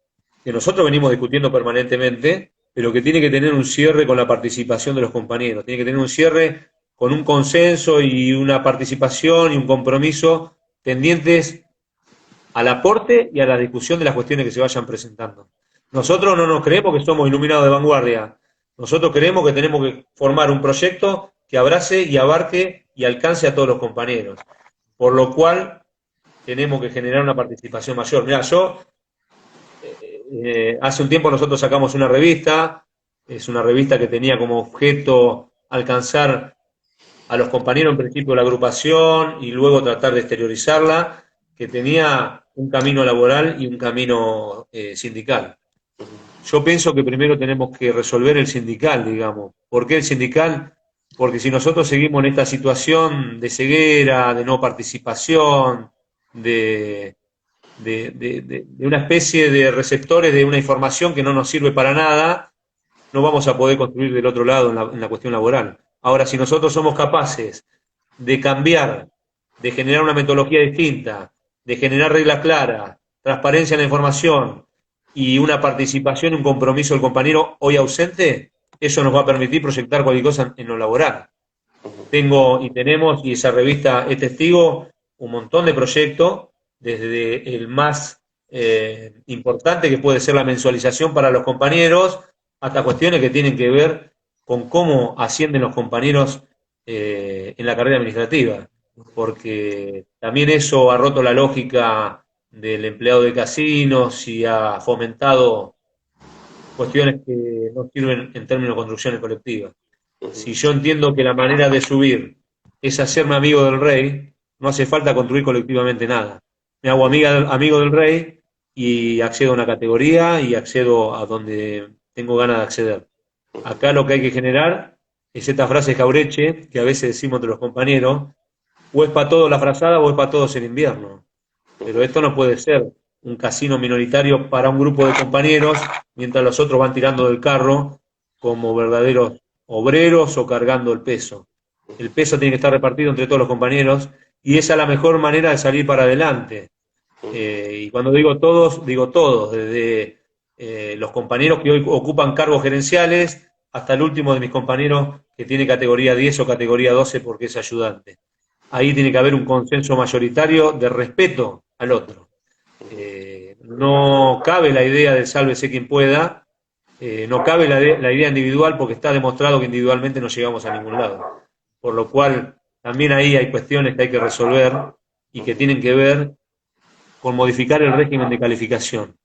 que nosotros venimos discutiendo permanentemente, pero que tiene que tener un cierre con la participación de los compañeros, tiene que tener un cierre con un consenso y una participación y un compromiso tendientes al aporte y a la discusión de las cuestiones que se vayan presentando. Nosotros no nos creemos que somos iluminados de vanguardia. Nosotros creemos que tenemos que formar un proyecto que abrace y abarque y alcance a todos los compañeros. Por lo cual tenemos que generar una participación mayor. Mirá, hace un tiempo nosotros sacamos una revista, es una revista que tenía como objeto alcanzar a los compañeros en principio de la agrupación y luego tratar de exteriorizarla, que tenía un camino laboral y un camino sindical. Yo pienso que primero tenemos que resolver el sindical, digamos. ¿Por qué el sindical? Porque si nosotros seguimos en esta situación de ceguera, de no participación, de una especie de receptores de una información que no nos sirve para nada, no vamos a poder construir del otro lado en la cuestión laboral. Ahora, si nosotros somos capaces de cambiar, de generar una metodología distinta, de generar reglas claras, transparencia en la información y una participación, un compromiso del compañero hoy ausente, eso nos va a permitir proyectar cualquier cosa en lo laboral. Tengo y tenemos, y esa revista es testigo, un montón de proyectos, desde el más importante, que puede ser la mensualización para los compañeros, hasta cuestiones que tienen que ver con cómo ascienden los compañeros en la carrera administrativa, porque también eso ha roto la lógica del empleado de casinos y ha fomentado cuestiones que no sirven en términos de construcciones colectivas. Si yo entiendo que la manera de subir es hacerme amigo del rey, no hace falta construir colectivamente nada. Me hago amigo del rey y accedo a una categoría y accedo a donde tengo ganas de acceder. Acá lo que hay que generar es esta frase Jaureche, que a veces decimos entre los compañeros, o es para todos la frazada o es para todos el invierno. Pero esto no puede ser un casino minoritario para un grupo de compañeros, mientras los otros van tirando del carro como verdaderos obreros o cargando el peso. El peso tiene que estar repartido entre todos los compañeros y esa es la mejor manera de salir para adelante. Y cuando digo todos, desde los compañeros que hoy ocupan cargos gerenciales hasta el último de mis compañeros que tiene categoría 10 o categoría 12 porque es ayudante. Ahí tiene que haber un consenso mayoritario de respeto al otro. No cabe la idea de sálvese quien pueda, no cabe la idea individual porque está demostrado que individualmente no llegamos a ningún lado. Por lo cual, también ahí hay cuestiones que hay que resolver y que tienen que ver con modificar el régimen de calificación,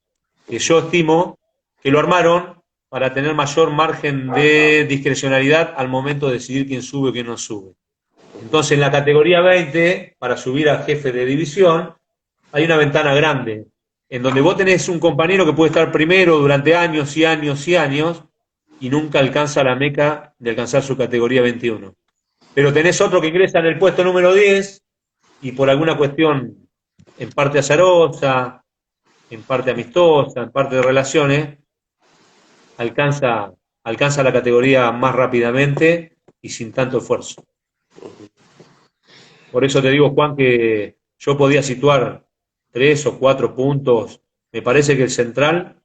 que yo estimo que lo armaron para tener mayor margen de discrecionalidad al momento de decidir quién sube o quién no sube. Entonces, en la categoría 20, para subir a jefe de división, hay una ventana grande, en donde vos tenés un compañero que puede estar primero durante años y años y años, y nunca alcanza la meca de alcanzar su categoría 21. Pero tenés otro que ingresa en el puesto número 10, y por alguna cuestión, en parte azarosa, en parte amistosa, en parte de relaciones, alcanza la categoría más rápidamente y sin tanto esfuerzo. Por eso te digo, Juan, que yo podía situar 3 o 4 puntos. Me parece que el central,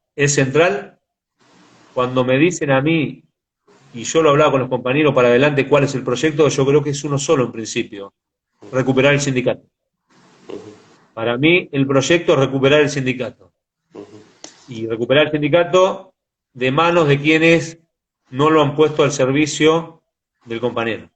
cuando me dicen a mí, y yo lo hablaba con los compañeros para adelante, cuál es el proyecto, yo creo que es uno solo en principio, recuperar el sindicato. Para mí el proyecto es recuperar el sindicato. Y recuperar el sindicato de manos de quienes no lo han puesto al servicio del compañero.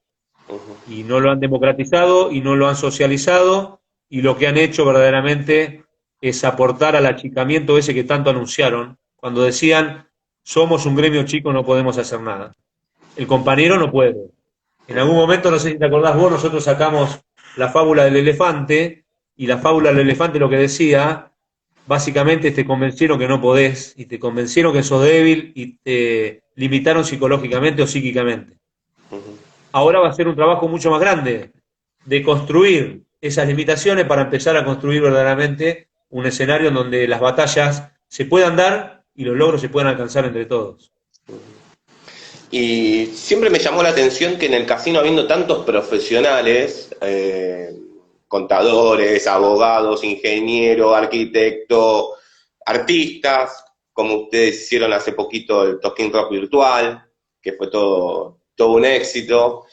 Y no lo han democratizado y no lo han socializado, y lo que han hecho verdaderamente es aportar al achicamiento ese que tanto anunciaron, cuando decían, somos un gremio chico, no podemos hacer nada. El compañero no puede. En algún momento, no sé si te acordás vos, nosotros sacamos la fábula del elefante, y la fábula del elefante lo que decía, básicamente te convencieron que no podés, y te convencieron que sos débil, y te limitaron psicológicamente o psíquicamente. Ahora va a ser un trabajo mucho más grande, de construir esas limitaciones para empezar a construir verdaderamente un escenario en donde las batallas se puedan dar y los logros se puedan alcanzar entre todos. Y siempre me llamó la atención que en el casino, habiendo tantos profesionales, contadores, abogados, ingenieros, arquitectos, artistas, como ustedes hicieron hace poquito el Talking Rock virtual, que fue todo un éxito,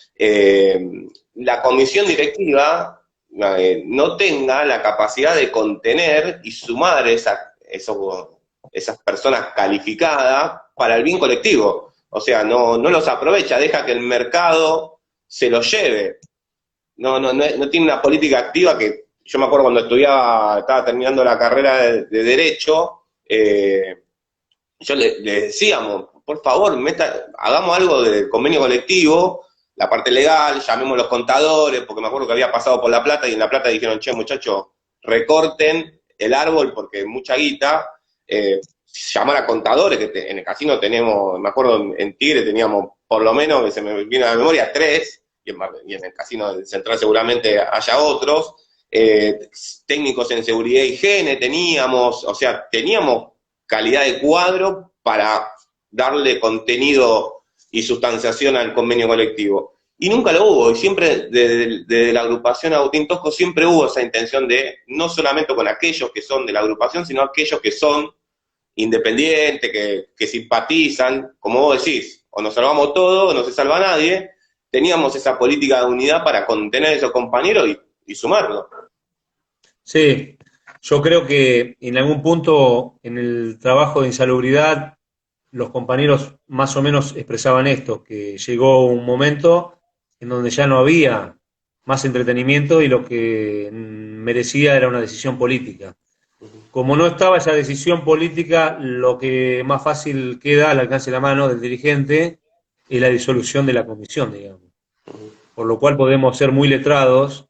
la comisión directiva no tenga la capacidad de contener y sumar esas personas calificadas para el bien colectivo. O sea, no los aprovecha, deja que el mercado se los lleve. No tiene una política activa que, yo me acuerdo cuando estaba terminando la carrera de Derecho, yo le decíamos, por favor, hagamos algo del convenio colectivo, la parte legal, llamemos a los contadores, porque me acuerdo que había pasado por La Plata y en La Plata dijeron, che, muchachos, recorten el árbol porque mucha guita, llamar a contadores, que en el casino tenemos, me acuerdo en Tigre teníamos por lo menos, que se me viene a la memoria, 3, y en el casino del Central seguramente haya otros, técnicos en seguridad y higiene teníamos, o sea, teníamos calidad de cuadro para darle contenido y sustanciación al convenio colectivo. Y nunca lo hubo, y siempre desde la agrupación Agustín Tosco siempre hubo esa intención de, no solamente con aquellos que son de la agrupación, sino aquellos que son independientes, que simpatizan, como vos decís, o nos salvamos todos o no se salva nadie, teníamos esa política de unidad para contener a esos compañeros y sumarlos. Sí, yo creo que en algún punto en el trabajo de insalubridad los compañeros más o menos expresaban esto, que llegó un momento en donde ya no había más entretenimiento y lo que merecía era una decisión política. Como no estaba esa decisión política, lo que más fácil queda al alcance de la mano del dirigente es la disolución de la comisión, digamos. Por lo cual podemos ser muy letrados,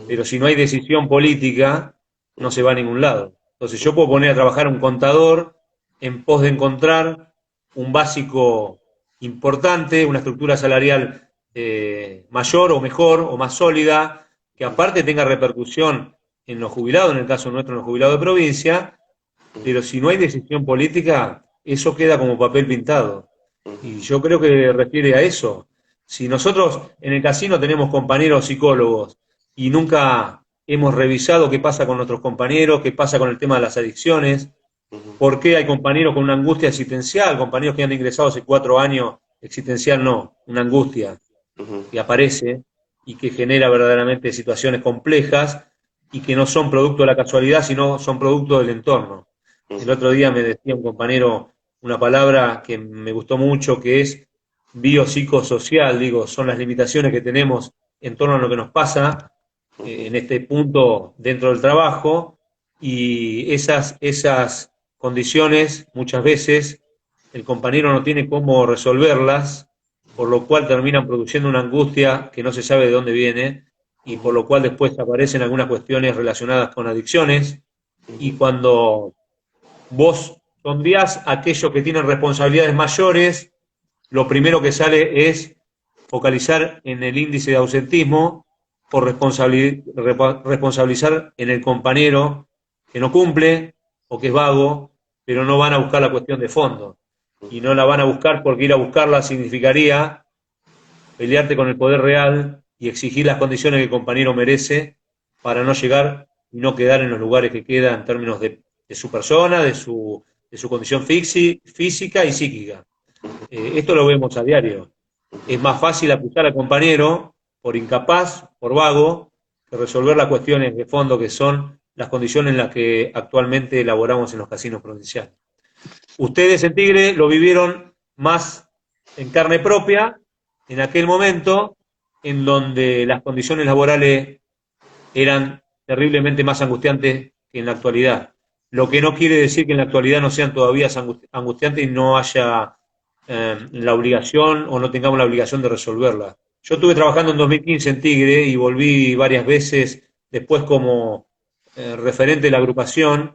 pero si no hay decisión política, no se va a ningún lado. Entonces yo puedo poner a trabajar a un contador en pos de encontrar un básico importante, una estructura salarial mayor o mejor o más sólida, que aparte tenga repercusión en los jubilados, en el caso nuestro, en los jubilados de provincia, pero si no hay decisión política, eso queda como papel pintado. Y yo creo que refiere a eso. Si nosotros en el casino tenemos compañeros psicólogos y nunca hemos revisado qué pasa con nuestros compañeros, qué pasa con el tema de las adicciones, por qué hay compañeros con una angustia existencial, compañeros que han ingresado hace 4 años, existencial no, una angustia que aparece y que genera verdaderamente situaciones complejas y que no son producto de la casualidad, sino son producto del entorno. El otro día me decía un compañero una palabra que me gustó mucho, que es biopsicosocial, digo, son las limitaciones que tenemos en torno a lo que nos pasa en este punto dentro del trabajo, y esas condiciones muchas veces el compañero no tiene cómo resolverlas, por lo cual terminan produciendo una angustia que no se sabe de dónde viene, y por lo cual después aparecen algunas cuestiones relacionadas con adicciones, y cuando vos sondeás a aquellos que tienen responsabilidades mayores, lo primero que sale es focalizar en el índice de ausentismo o responsabilizar en el compañero que no cumple o que es vago, pero no van a buscar la cuestión de fondo. Y no la van a buscar porque ir a buscarla significaría pelearte con el poder real y exigir las condiciones que el compañero merece para no llegar y no quedar en los lugares que queda en términos de su persona, de su condición física y psíquica. Esto lo vemos a diario. Es más fácil acusar al compañero por incapaz, por vago, que resolver las cuestiones de fondo que son las condiciones en las que actualmente elaboramos en los casinos provinciales. Ustedes en Tigre lo vivieron más en carne propia en aquel momento en donde las condiciones laborales eran terriblemente más angustiantes que en la actualidad. Lo que no quiere decir que en la actualidad no sean todavía angustiantes y no haya la obligación o no tengamos la obligación de resolverla. Yo estuve trabajando en 2015 en Tigre y volví varias veces después como referente de la agrupación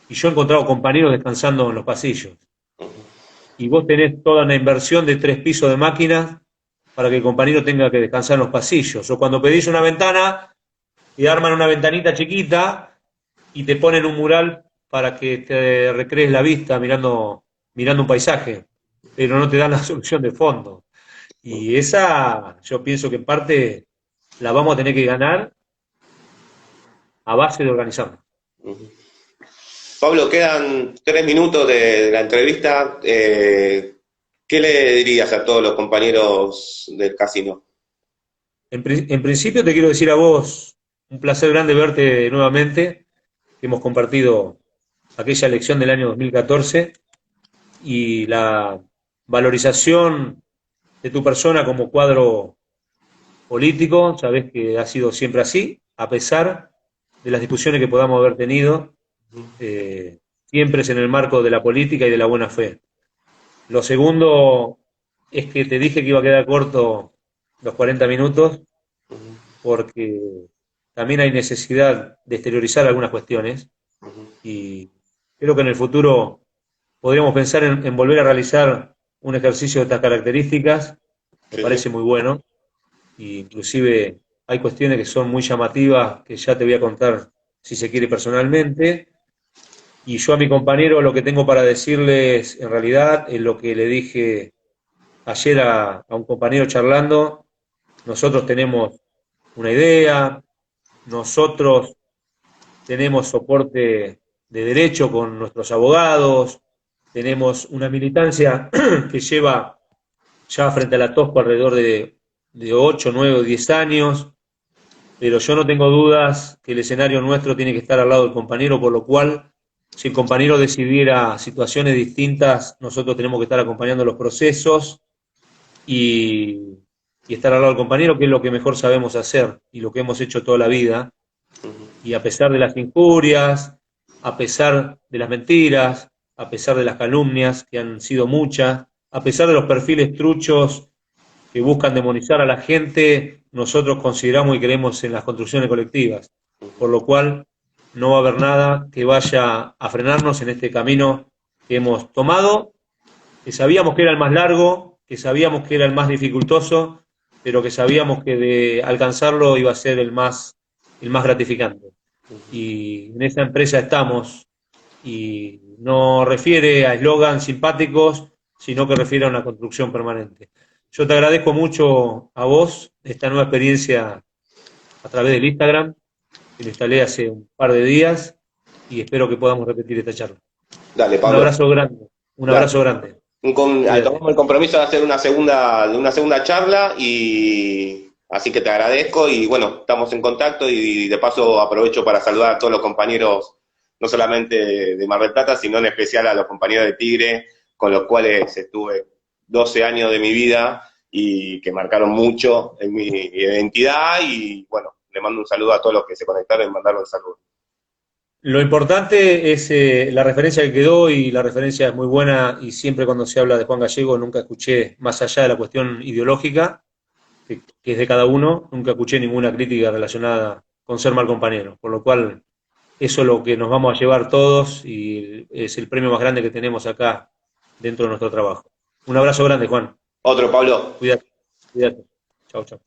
y yo he encontrado compañeros descansando en los pasillos. Y vos tenés toda una inversión de 3 pisos de máquinas para que el compañero tenga que descansar en los pasillos. O cuando pedís una ventana, te arman una ventanita chiquita y te ponen un mural para que te recrees la vista mirando un paisaje, pero no te dan la solución de fondo. Y esa, yo pienso que en parte la vamos a tener que ganar a base de organizarnos. Pablo, quedan 3 minutos de la entrevista. ¿Qué le dirías a todos los compañeros del casino? En principio te quiero decir a vos, un placer grande verte nuevamente, que hemos compartido aquella elección del año 2014 y la valorización de tu persona como cuadro político, sabés que ha sido siempre así, a pesar de las discusiones que podamos haber tenido, siempre es en el marco de la política y de la buena fe. Lo segundo es que te dije que iba a quedar corto los 40 minutos, porque también hay necesidad de exteriorizar algunas cuestiones y creo que en el futuro podríamos pensar en volver a realizar un ejercicio de estas características, me Sí, sí. parece muy bueno, e inclusive hay cuestiones que son muy llamativas que ya te voy a contar si se quiere personalmente, y yo a mi compañero lo que tengo para decirles en realidad es lo que le dije ayer a un compañero charlando. Nosotros tenemos una idea, nosotros tenemos soporte de derecho con nuestros abogados, tenemos una militancia que lleva ya frente a la TOSCO alrededor de 8, 9 o 10 años, pero yo no tengo dudas que el escenario nuestro tiene que estar al lado del compañero, por lo cual, si el compañero decidiera situaciones distintas, nosotros tenemos que estar acompañando los procesos y, y estar al lado del compañero, que es lo que mejor sabemos hacer y lo que hemos hecho toda la vida. Y a pesar de las injurias, a pesar de las mentiras, a pesar de las calumnias, que han sido muchas, a pesar de los perfiles truchos que buscan demonizar a la gente, nosotros consideramos y creemos en las construcciones colectivas, por lo cual no va a haber nada que vaya a frenarnos en este camino que hemos tomado, que sabíamos que era el más largo, que sabíamos que era el más dificultoso, pero que sabíamos que de alcanzarlo iba a ser el más gratificante. Y en esa empresa estamos, y no refiere a eslogans simpáticos, sino que refiere a una construcción permanente. Yo te agradezco mucho a vos esta nueva experiencia a través del Instagram, que lo instalé hace un par de días, y espero que podamos repetir esta charla. Dale, Un Pablo. abrazo grande, un Dale. abrazo grande. Tomamos Cuídate. el compromiso de hacer una segunda charla y así que te agradezco y bueno, estamos en contacto y de paso aprovecho para saludar a todos los compañeros, no solamente de Mar del Plata, sino en especial a los compañeros de Tigre, con los cuales estuve 12 años de mi vida y que marcaron mucho en mi identidad y bueno, le mando un saludo a todos los que se conectaron y mandaron un saludo. Lo importante es la referencia que quedó, y la referencia es muy buena, y siempre cuando se habla de Juan Gallego nunca escuché, más allá de la cuestión ideológica, que es de cada uno, nunca escuché ninguna crítica relacionada con ser mal compañero, por lo cual eso es lo que nos vamos a llevar todos y es el premio más grande que tenemos acá dentro de nuestro trabajo. Un abrazo grande, Juan. Otro, Pablo. Cuídate, cuídate. Chau, chau.